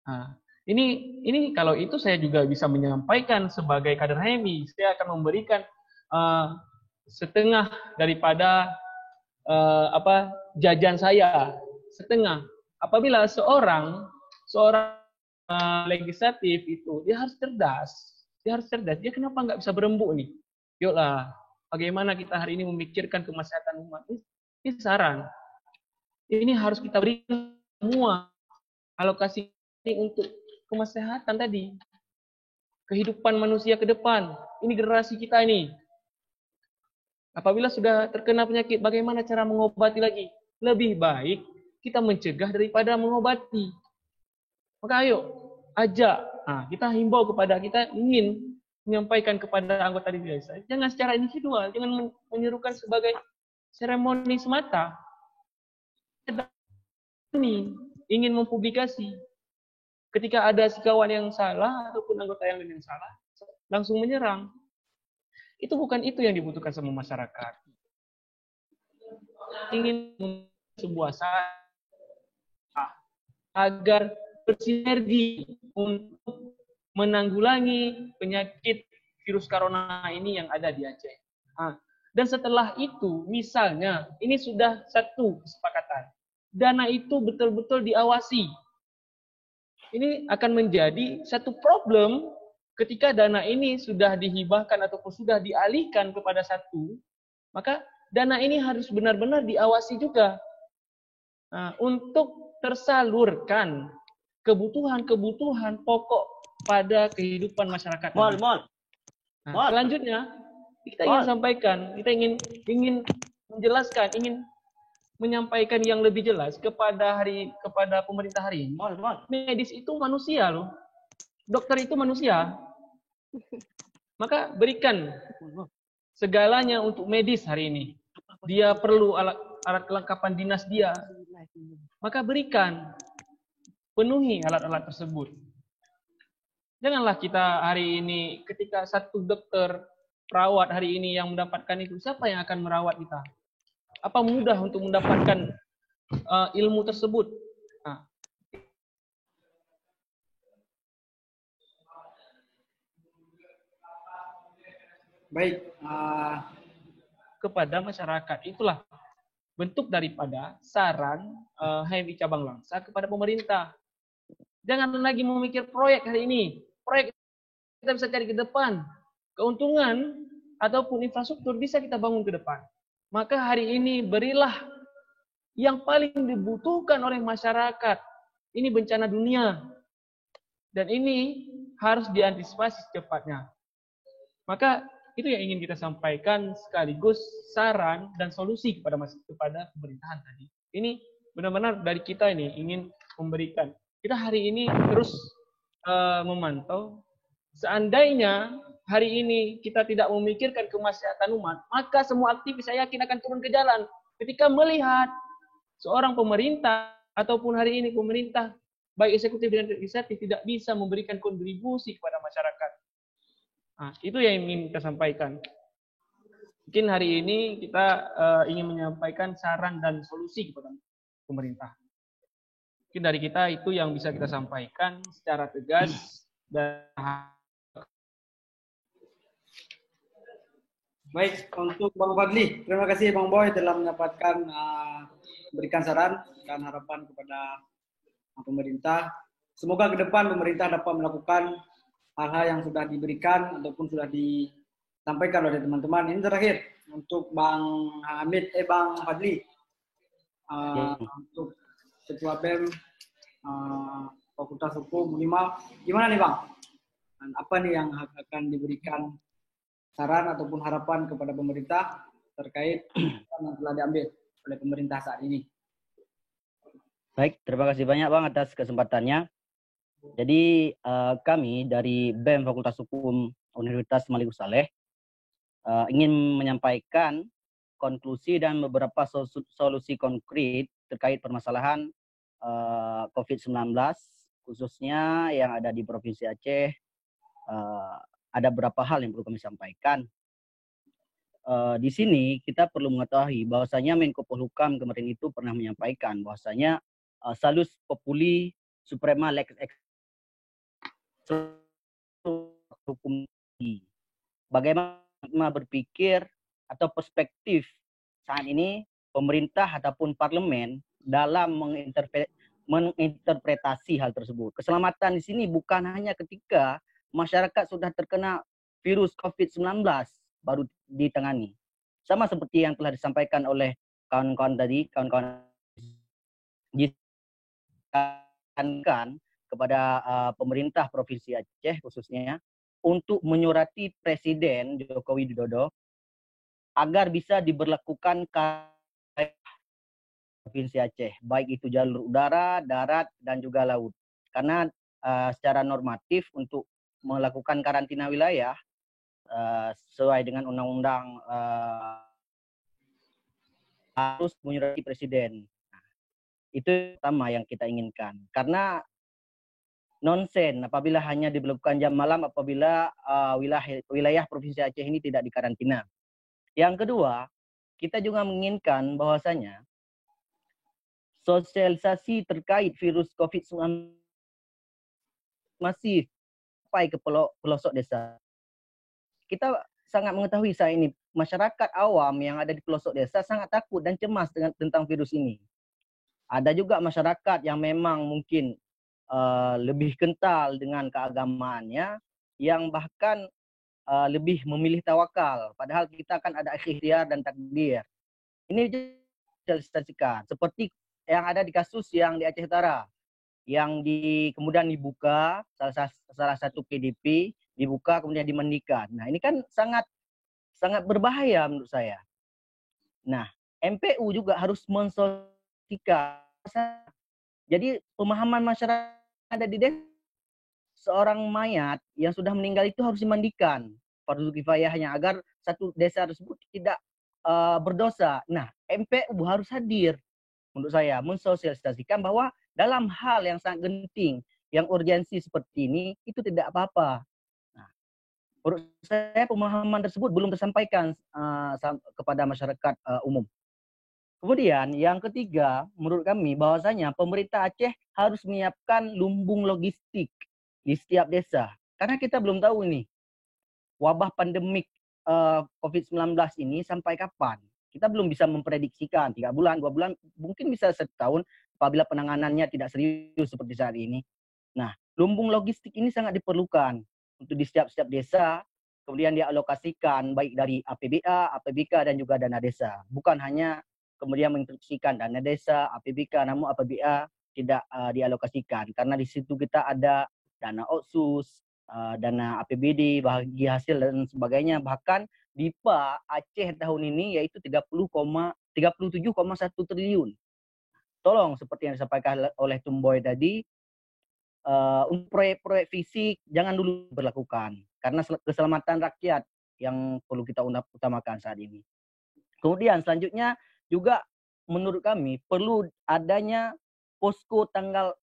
Nah, ini kalau itu saya juga bisa menyampaikan sebagai kader HMI, saya akan memberikan setengah daripada jajan saya, setengah. Apabila seorang legislatif itu dia harus cerdas, dia kenapa nggak bisa berembuk nih? Yuklah, bagaimana kita hari ini memikirkan kemaslahatan umat? Ini saran, ini harus kita berikan semua alokasi ini untuk kemaslahatan tadi, kehidupan manusia ke depan. Ini generasi kita ini. Apabila sudah terkena penyakit, bagaimana cara mengobati lagi? Lebih baik kita mencegah daripada mengobati. Maka ayo, ajak. Nah, kita himbau kepada, kita ingin menyampaikan kepada anggota desa, jangan secara individual, jangan menyerukan sebagai seremoni semata. Ini ingin mempublikasi. Ketika ada si kawan yang salah ataupun anggota yang lain yang salah, langsung menyerang. Itu bukan itu yang dibutuhkan sama masyarakat. Ingin sebuah saat agar bersinergi untuk menanggulangi penyakit virus corona ini yang ada di Aceh. Dan setelah itu, misalnya, ini sudah satu kesepakatan. Dana itu betul-betul diawasi. Ini akan menjadi satu problem ketika dana ini sudah dihibahkan ataupun sudah dialihkan kepada satu, maka dana ini harus benar-benar diawasi juga untuk tersalurkan kebutuhan-kebutuhan pokok pada kehidupan masyarakat. Selanjutnya kita ingin sampaikan, kita ingin menjelaskan, ingin menyampaikan yang lebih jelas kepada pemerintah hari ini. Medis itu manusia loh. Dokter itu manusia. Maka berikan segalanya untuk medis hari ini. Dia perlu alat kelengkapan dinas dia. Maka berikan. Penuhi alat-alat tersebut. Janganlah kita hari ini ketika satu dokter perawat hari ini yang mendapatkan itu, siapa yang akan merawat kita? Apa mudah untuk mendapatkan ilmu tersebut? Baik, kepada masyarakat. Itulah bentuk daripada saran HMI Cabang Langsa kepada pemerintah. Jangan lagi memikir proyek hari ini. Proyek kita bisa cari ke depan. Keuntungan ataupun infrastruktur bisa kita bangun ke depan. Maka hari ini berilah yang paling dibutuhkan oleh masyarakat. Ini bencana dunia. Dan ini harus diantisipasi secepatnya. Maka itu yang ingin kita sampaikan sekaligus saran dan solusi kepada pemerintahan tadi. Ini benar-benar dari kita ini ingin memberikan. Kita hari ini terus memantau. Seandainya hari ini kita tidak memikirkan kemaslahatan umat, maka semua aktivis saya yakin akan turun ke jalan. Ketika melihat seorang pemerintah ataupun hari ini pemerintah baik eksekutif dan legislatif tidak bisa memberikan kontribusi kepada masyarakat. Nah, itu yang ingin kita sampaikan. Mungkin hari ini kita ingin menyampaikan saran dan solusi kepada pemerintah. Mungkin dari kita itu yang bisa kita sampaikan secara tegas dan baik, untuk Bang Fadli, terima kasih Bang Boy telah mendapatkan memberikan saran dan harapan kepada pemerintah. Semoga ke depan pemerintah dapat melakukan hal-hal yang sudah diberikan ataupun sudah disampaikan oleh teman-teman. Ini terakhir untuk Bang Hamid, Bang Fadli, untuk Ketua BEM Fakultas Hukum Unima, gimana nih Bang? Dan apa nih yang akan diberikan saran ataupun harapan kepada pemerintah terkait yang telah diambil oleh pemerintah saat ini? Baik, terima kasih banyak Bang atas kesempatannya. Jadi kami dari BEM Fakultas Hukum Universitas Malik Saleh ingin menyampaikan konklusi dan beberapa solusi konkret terkait permasalahan COVID-19, khususnya yang ada di Provinsi Aceh. Ada beberapa hal yang perlu kami sampaikan. Di sini kita perlu mengetahui bahwasanya Menko Polhukam kemarin itu pernah menyampaikan bahwasanya salus populi suprema lex ex hukum. Bagaimana berpikir atau perspektif saat ini pemerintah ataupun parlemen dalam menginterpretasi hal tersebut. Keselamatan di sini bukan hanya ketika masyarakat sudah terkena virus COVID-19 baru ditangani. Sama seperti yang telah disampaikan oleh kawan-kawan tadi, kawan-kawan disarankan kepada pemerintah Provinsi Aceh khususnya untuk menyurati Presiden Joko Widodo agar bisa diberlakukan Provinsi Aceh, baik itu jalur udara, darat, dan juga laut. Karena secara normatif untuk melakukan karantina wilayah sesuai dengan undang-undang harus menyurati Presiden. Nah, itu pertama yang kita inginkan. Karena nonsen apabila hanya diberlakukan jam malam apabila wilayah Provinsi Aceh ini tidak dikarantina. Yang kedua, kita juga menginginkan bahwasanya sosialisasi terkait virus COVID-19 masih sampai ke pelosok desa. Kita sangat mengetahui saat ini masyarakat awam yang ada di pelosok desa sangat takut dan cemas tentang virus ini. Ada juga masyarakat yang memang mungkin lebih kental dengan keagamaannya, yang bahkan lebih memilih tawakal. Padahal kita kan ada ikhtiar dan takdir. Ini disosialisasikan seperti yang ada di kasus yang di Aceh Utara, yang kemudian dibuka salah satu PDP dibuka kemudian dimandikan. Nah, ini kan sangat berbahaya menurut saya. Nah, MPU juga harus mensosialisasikan. Jadi pemahaman masyarakat ada di desa, seorang mayat yang sudah meninggal itu harus dimandikan, fardu kifayahnya, agar satu desa tersebut tidak berdosa. Nah, MPU harus hadir menurut saya mensosialisasikan bahwa dalam hal yang sangat genting, yang urgensi seperti ini, itu tidak apa-apa. Nah, menurut saya pemahaman tersebut belum tersampaikan kepada masyarakat umum. Kemudian yang ketiga, menurut kami bahwasanya pemerintah Aceh harus menyiapkan lumbung logistik di setiap desa. Karena kita belum tahu nih, wabah pandemik COVID-19 ini sampai kapan. Kita belum bisa memprediksikan 3 bulan, 2 bulan, mungkin bisa 1 tahun apabila penanganannya tidak serius seperti saat ini. Nah, lumbung logistik ini sangat diperlukan untuk di setiap desa, kemudian dialokasikan baik dari APBA, APBK, dan juga dana desa. Bukan hanya kemudian menginstruksikan dana desa, APBK, namun APBA tidak dialokasikan. Karena di situ kita ada dana otsus, dana APBD, bagi hasil, dan sebagainya. Bahkan DIPA Aceh tahun ini yaitu 37,1 triliun. Tolong seperti yang disampaikan oleh Tumboy tadi, untuk proyek-proyek fisik jangan dulu berlakukan. Karena keselamatan rakyat yang perlu kita utamakan saat ini. Kemudian selanjutnya juga menurut kami perlu adanya posko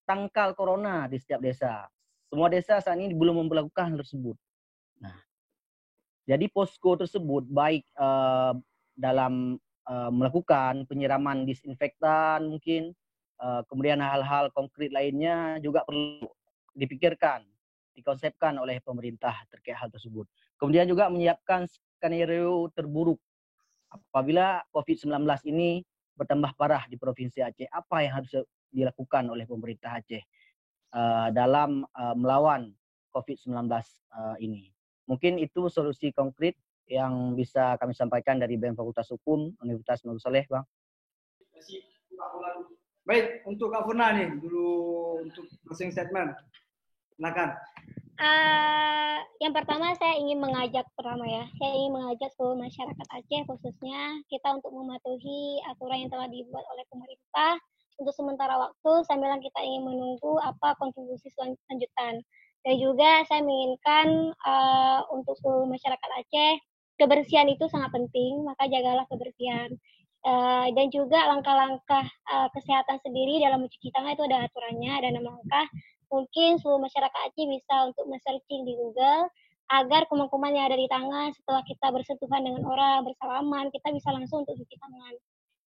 tangkal corona di setiap desa. Semua desa saat ini belum memperlakukan hal tersebut. Nah, jadi posko tersebut baik dalam melakukan penyiraman disinfektan mungkin, kemudian hal-hal konkret lainnya juga perlu dipikirkan, dikonsepkan oleh pemerintah terkait hal tersebut. Kemudian juga menyiapkan skenario terburuk apabila COVID-19 ini bertambah parah di Provinsi Aceh. Apa yang harus dilakukan oleh pemerintah Aceh dalam melawan COVID-19 ini? Mungkin itu solusi konkret yang bisa kami sampaikan dari BEM Fakultas Hukum Universitas Nurul Saleh, Bang. Baik, untuk Kak Furna nih dulu untuk closing statement. Silakan. Yang pertama saya ingin mengajak seluruh masyarakat Aceh khususnya kita untuk mematuhi aturan yang telah dibuat oleh pemerintah untuk sementara waktu sambil kita ingin menunggu apa kontribusi selanjutan. Dan juga saya menginginkan untuk seluruh masyarakat Aceh kebersihan itu sangat penting, maka jagalah kebersihan. Dan juga langkah-langkah kesehatan sendiri dalam mencuci tangan itu ada aturannya, ada 6 langkah. Mungkin seluruh masyarakat Aceh bisa untuk men-searching di Google agar kuman-kuman yang ada di tangan setelah kita bersentuhan dengan orang, bersalaman, kita bisa langsung untuk cuci tangan.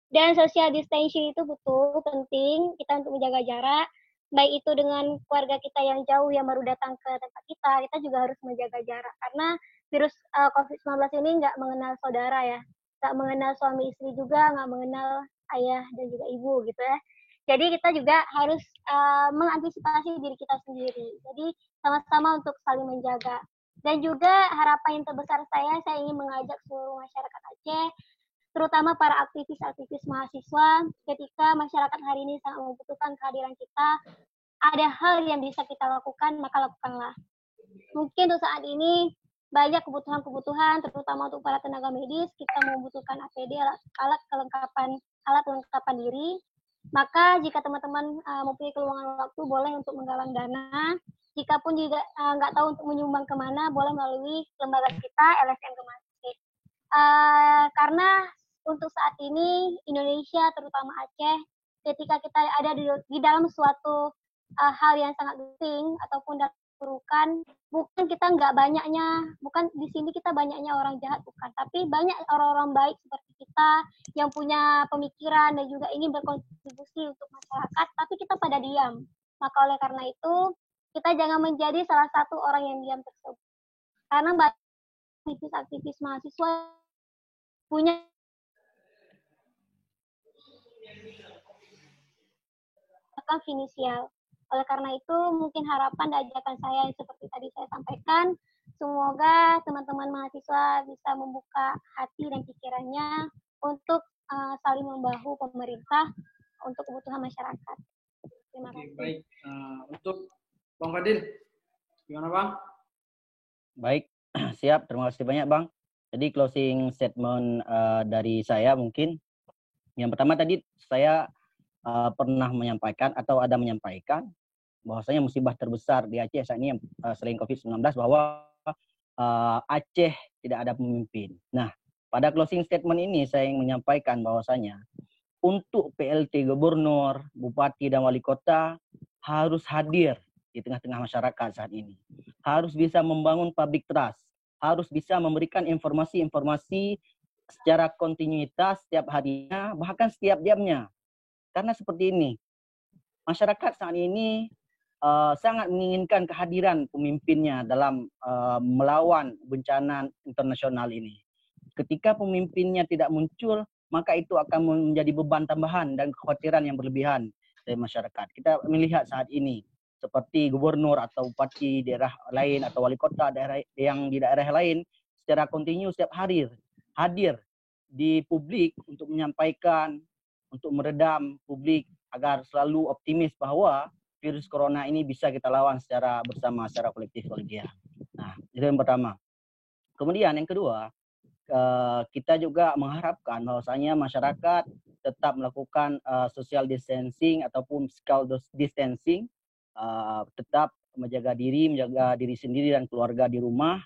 Dan social distancing itu betul penting kita untuk menjaga jarak, baik itu dengan keluarga kita yang jauh yang baru datang ke tempat kita juga harus menjaga jarak karena virus COVID-19 ini nggak mengenal saudara ya, nggak mengenal suami istri juga, nggak mengenal ayah dan juga ibu gitu ya. Jadi kita juga harus mengantisipasi diri kita sendiri. Jadi sama-sama untuk saling menjaga. Dan juga harapan yang terbesar saya ingin mengajak seluruh masyarakat Aceh, terutama para aktivis-aktivis mahasiswa, ketika masyarakat hari ini sangat membutuhkan kehadiran kita, ada hal yang bisa kita lakukan, maka lakukanlah. Mungkin untuk saat ini banyak kebutuhan-kebutuhan, terutama untuk para tenaga medis, kita membutuhkan APD, alat kelengkapan diri. Maka jika teman-teman mempunyai keluangan waktu, boleh untuk menggalang dana. Jika pun juga nggak tahu untuk menyumbang kemana, boleh melalui lembaga kita, LSM Kemasik. Karena untuk saat ini Indonesia, terutama Aceh, ketika kita ada di dalam suatu hal yang sangat penting ataupun keburukan, bukan kita nggak banyaknya, bukan di sini kita banyaknya orang jahat, bukan, tapi banyak orang-orang baik seperti kita yang punya pemikiran dan juga ingin berkontribusi untuk masyarakat, tapi kita pada diam. Maka oleh karena itu kita jangan menjadi salah satu orang yang diam tersebut, karena banyak aktivis mahasiswa punya finansial. Oleh karena itu, mungkin harapan dan ajakan saya seperti tadi saya sampaikan, semoga teman-teman mahasiswa bisa membuka hati dan pikirannya untuk saling membahu pemerintah untuk kebutuhan masyarakat. Terima kasih. Baik, untuk Bang Fadil, gimana Bang? Baik, siap. Terima kasih banyak Bang. Jadi closing statement dari saya mungkin, yang pertama tadi saya pernah menyampaikan atau ada menyampaikan bahwasanya musibah terbesar di Aceh saat ini selain COVID-19 bahwa Aceh tidak ada pemimpin. Nah, pada closing statement ini saya ingin menyampaikan bahwasanya untuk PLT Gubernur, Bupati dan Wali Kota harus hadir di tengah-tengah masyarakat saat ini. Harus bisa membangun public trust, harus bisa memberikan informasi-informasi secara kontinuitas setiap harinya, bahkan setiap jamnya. Karena seperti ini, masyarakat saat ini sangat menginginkan kehadiran pemimpinnya dalam melawan bencana internasional ini. Ketika pemimpinnya tidak muncul, maka itu akan menjadi beban tambahan dan kekhawatiran yang berlebihan dari masyarakat. Kita melihat saat ini, seperti gubernur atau bupati daerah lain atau wali kota daerah yang di daerah lain secara kontinu setiap hari hadir di publik untuk menyampaikan, untuk meredam publik agar selalu optimis bahwa virus corona ini bisa kita lawan secara bersama, secara kolektif kolegial. Nah, itu yang pertama. Kemudian yang kedua, kita juga mengharapkan bahwasanya masyarakat tetap melakukan social distancing ataupun physical distancing, tetap menjaga diri sendiri dan keluarga di rumah,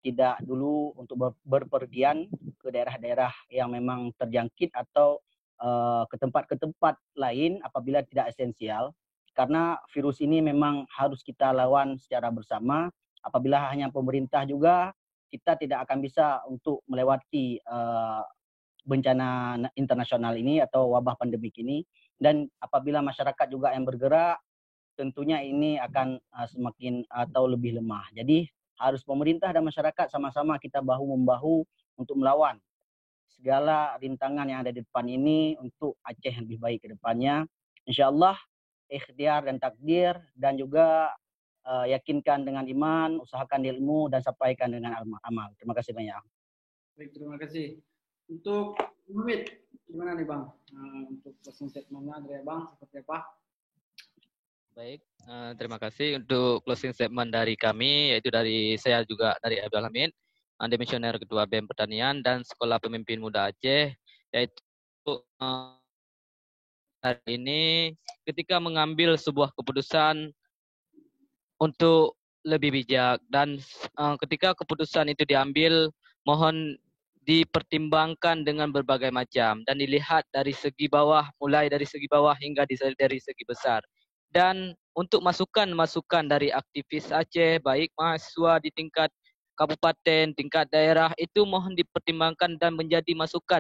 tidak dulu untuk berpergian ke daerah-daerah yang memang terjangkit atau ke tempat lain apabila tidak esensial, karena virus ini memang harus kita lawan secara bersama. Apabila hanya pemerintah juga, kita tidak akan bisa untuk melewati bencana internasional ini atau wabah pandemik ini. Dan apabila masyarakat juga yang bergerak, tentunya ini akan semakin atau lebih lemah. Jadi harus pemerintah dan masyarakat sama-sama kita bahu-membahu untuk melawan segala rintangan yang ada di depan ini untuk Aceh yang lebih baik ke depannya. InsyaAllah ikhtiar dan takdir, dan juga yakinkan dengan iman, usahakan ilmu, dan sampaikan dengan amal. Terima kasih banyak. Baik, terima kasih. Untuk Muhammad, gimana nih Bang? Untuk closing statement-nya dari Bang, seperti apa? Baik, terima kasih untuk closing statement dari kami, yaitu dari saya juga dari Abdul Hamid, Demisioner Ketua BEM Pertanian dan Sekolah Pemimpin Muda Aceh, yaitu hari ini ketika mengambil sebuah keputusan untuk lebih bijak, dan ketika keputusan itu diambil, mohon dipertimbangkan dengan berbagai macam dan dilihat dari segi bawah, mulai dari segi bawah hingga dari segi besar. Dan untuk masukan-masukan dari aktivis Aceh, baik mahasiswa di tingkat kabupaten, tingkat daerah, itu mohon dipertimbangkan dan menjadi masukan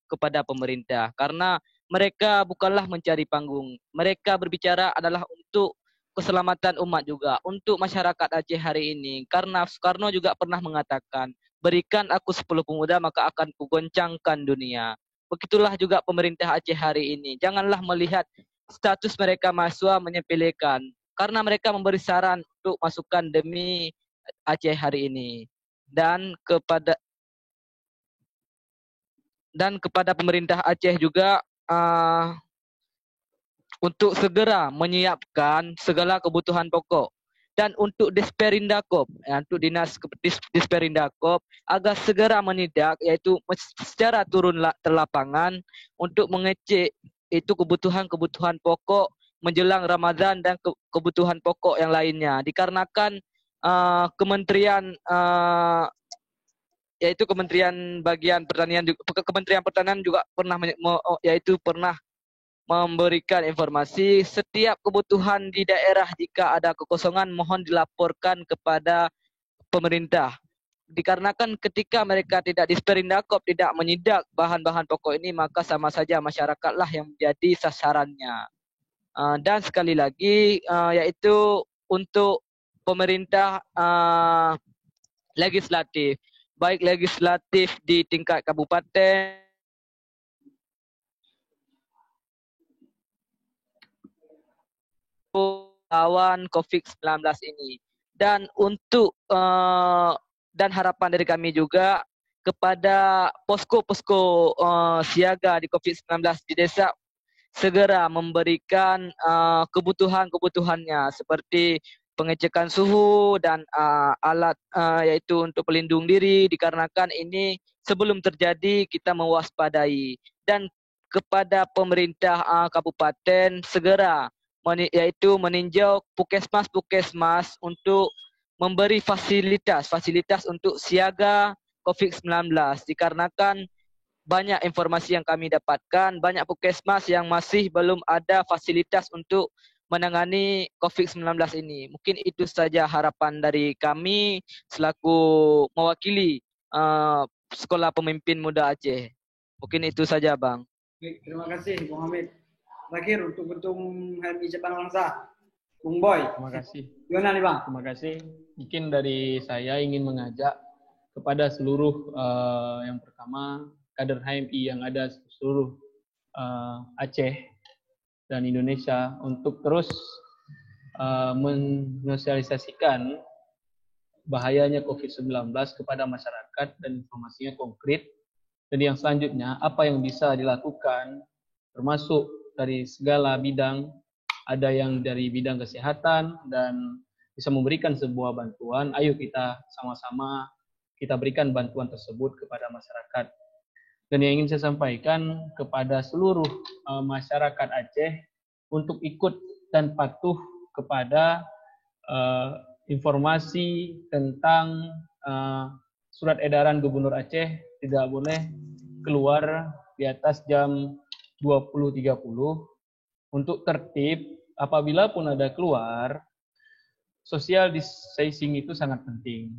kepada pemerintah. Karena mereka bukanlah mencari panggung. Mereka berbicara adalah untuk keselamatan umat juga, untuk masyarakat Aceh hari ini. Karena Soekarno juga pernah mengatakan, berikan aku 10 pemuda maka akan kugoncangkan dunia. Begitulah juga pemerintah Aceh hari ini. Janganlah melihat status mereka mahasiswa menyepelekan, karena mereka memberi saran untuk masukan demi Aceh hari ini. Dan kepada pemerintah Aceh juga untuk segera menyiapkan segala kebutuhan pokok. Dan untuk Disperindakop, untuk dinas Disperindakop agar segera menindak, yaitu secara turun terlapangan untuk mengecek itu kebutuhan-kebutuhan pokok menjelang Ramadan dan kebutuhan pokok yang lainnya. Dikarenakan Kementerian yaitu Kementerian Bagian Pertanian, Kementerian Pertanian juga pernah pernah memberikan informasi setiap kebutuhan di daerah jika ada kekosongan mohon dilaporkan kepada pemerintah. Dikarenakan ketika mereka tidak Disperindakop tidak menyidak bahan-bahan pokok ini, maka sama saja masyarakatlah yang menjadi sasarannya. Dan sekali lagi yaitu untuk pemerintah legislatif, baik legislatif di tingkat kabupaten lawan COVID-19 ini. Dan untuk dan harapan dari kami juga kepada posko-posko siaga di COVID-19 di desa segera memberikan kebutuhan-kebutuhannya seperti pengecekan suhu dan alat yaitu untuk pelindung diri, dikarenakan ini sebelum terjadi kita mewaspadai. Dan kepada pemerintah kabupaten segera yaitu meninjau puskesmas untuk memberi fasilitas untuk siaga COVID-19, dikarenakan banyak informasi yang kami dapatkan, banyak puskesmas yang masih belum ada fasilitas untuk menangani COVID-19 ini. Mungkin itu saja harapan dari kami selaku mewakili Sekolah Pemimpin Muda Aceh. Mungkin itu saja, Bang. Baik, terima kasih, Bung Hamid. Terakhir untuk Ketum HMI Cabang Langsa, Bung Boy. Terima kasih. Gimana nih Bang? Terima kasih. Mungkin dari saya ingin mengajak kepada seluruh yang pertama kader HMI yang ada seluruh Aceh dan Indonesia untuk terus mensosialisasikan bahayanya COVID-19 kepada masyarakat dan informasinya konkret. Dan yang selanjutnya apa yang bisa dilakukan termasuk dari segala bidang, ada yang dari bidang kesehatan dan bisa memberikan sebuah bantuan. Ayo kita sama-sama kita berikan bantuan tersebut kepada masyarakat. Dan yang ingin saya sampaikan kepada seluruh masyarakat Aceh untuk ikut dan patuh kepada informasi tentang surat edaran Gubernur Aceh tidak boleh keluar di atas jam 20.30 untuk tertib. Apabila pun ada keluar, social distancing itu sangat penting.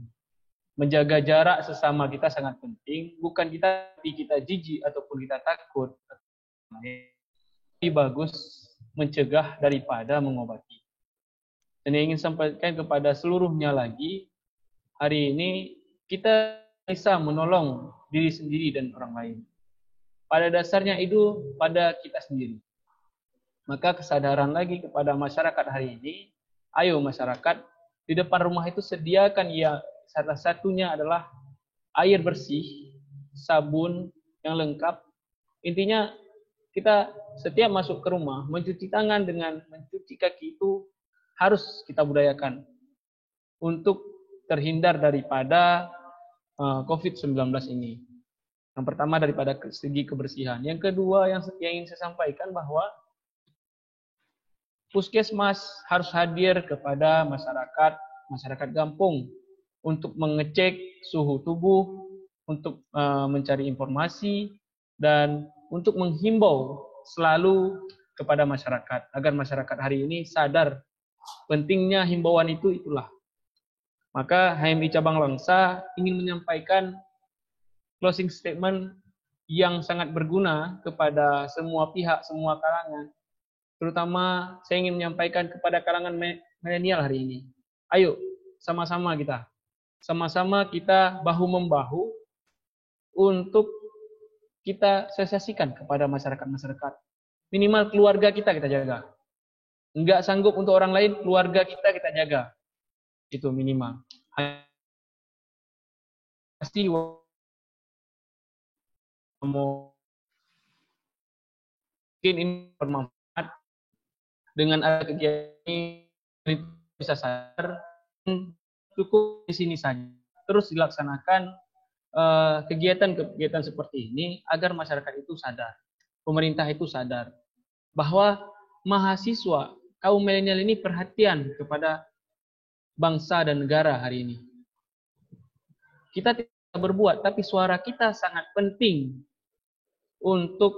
Menjaga jarak sesama kita sangat penting. Bukan kita jijik ataupun kita takut. Lebih bagus mencegah daripada mengobati. Dan yang ingin sampaikan kepada seluruhnya lagi, hari ini kita bisa menolong diri sendiri dan orang lain. Pada dasarnya itu pada kita sendiri. Maka kesadaran lagi kepada masyarakat hari ini, ayo masyarakat, di depan rumah itu sediakan salah satunya adalah air bersih, sabun yang lengkap. Intinya kita setiap masuk ke rumah, mencuci tangan dengan mencuci kaki itu harus kita budayakan untuk terhindar daripada COVID-19 ini. Yang pertama daripada segi kebersihan. Yang kedua yang ingin saya sampaikan bahwa Puskesmas harus hadir kepada masyarakat kampung untuk mengecek suhu tubuh, untuk mencari informasi, dan untuk menghimbau selalu kepada masyarakat agar masyarakat hari ini sadar pentingnya himbauan itulah. Maka HMI Cabang Langsa ingin menyampaikan closing statement yang sangat berguna kepada semua pihak, semua kalangan. Terutama saya ingin menyampaikan kepada kalangan milenial hari ini. Ayo, sama-sama kita bahu-membahu untuk kita sosialisasikan kepada masyarakat. Minimal keluarga kita jaga. Enggak sanggup untuk orang lain, keluarga kita jaga. Itu minimal. Pasti mungkin ini bermanfaat. Dengan ada kegiatan ini bisa sadar, cukup di sini saja. Terus dilaksanakan kegiatan-kegiatan seperti ini agar masyarakat itu sadar, pemerintah itu sadar bahwa mahasiswa kaum milenial ini perhatian kepada bangsa dan negara hari ini. Kita tidak berbuat, tapi suara kita sangat penting untuk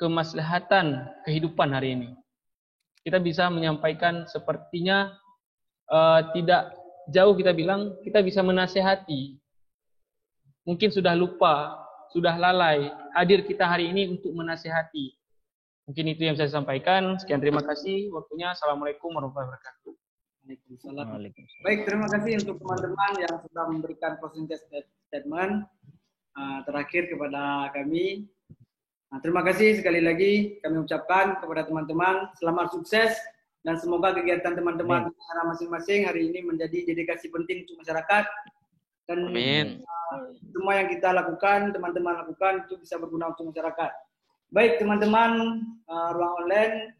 kemaslahatan kehidupan hari ini. Kita bisa menyampaikan sepertinya tidak jauh kita bilang, kita bisa menasehati. Mungkin sudah lupa, sudah lalai, hadir kita hari ini untuk menasehati. Mungkin itu yang saya sampaikan. Sekian, terima kasih waktunya. Assalamualaikum warahmatullahi wabarakatuh. Waalaikumsalam. Baik, terima kasih untuk teman-teman yang sudah memberikan closing statement terakhir kepada kami. Terima kasih sekali lagi kami ucapkan kepada teman-teman selamat sukses dan semoga kegiatan teman-teman secara masing-masing hari ini menjadi dedikasi penting untuk masyarakat dan semua yang kita lakukan, teman-teman lakukan itu bisa berguna untuk masyarakat. Baik teman-teman ruang online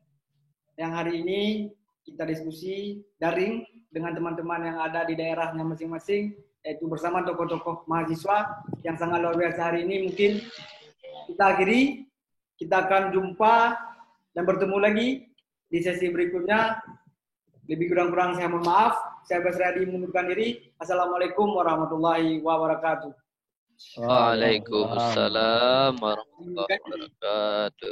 yang hari ini kita diskusi daring dengan teman-teman yang ada di daerahnya masing-masing, yaitu bersama tokoh-tokoh mahasiswa yang sangat luar biasa hari ini. Mungkin kita akhiri, kita akan jumpa dan bertemu lagi di sesi berikutnya. Lebih kurang-kurang saya mohon maaf. Saya Basriadi mengundurkan diri. Assalamualaikum warahmatullahi wabarakatuh. Waalaikumsalam warahmatullahi wabarakatuh.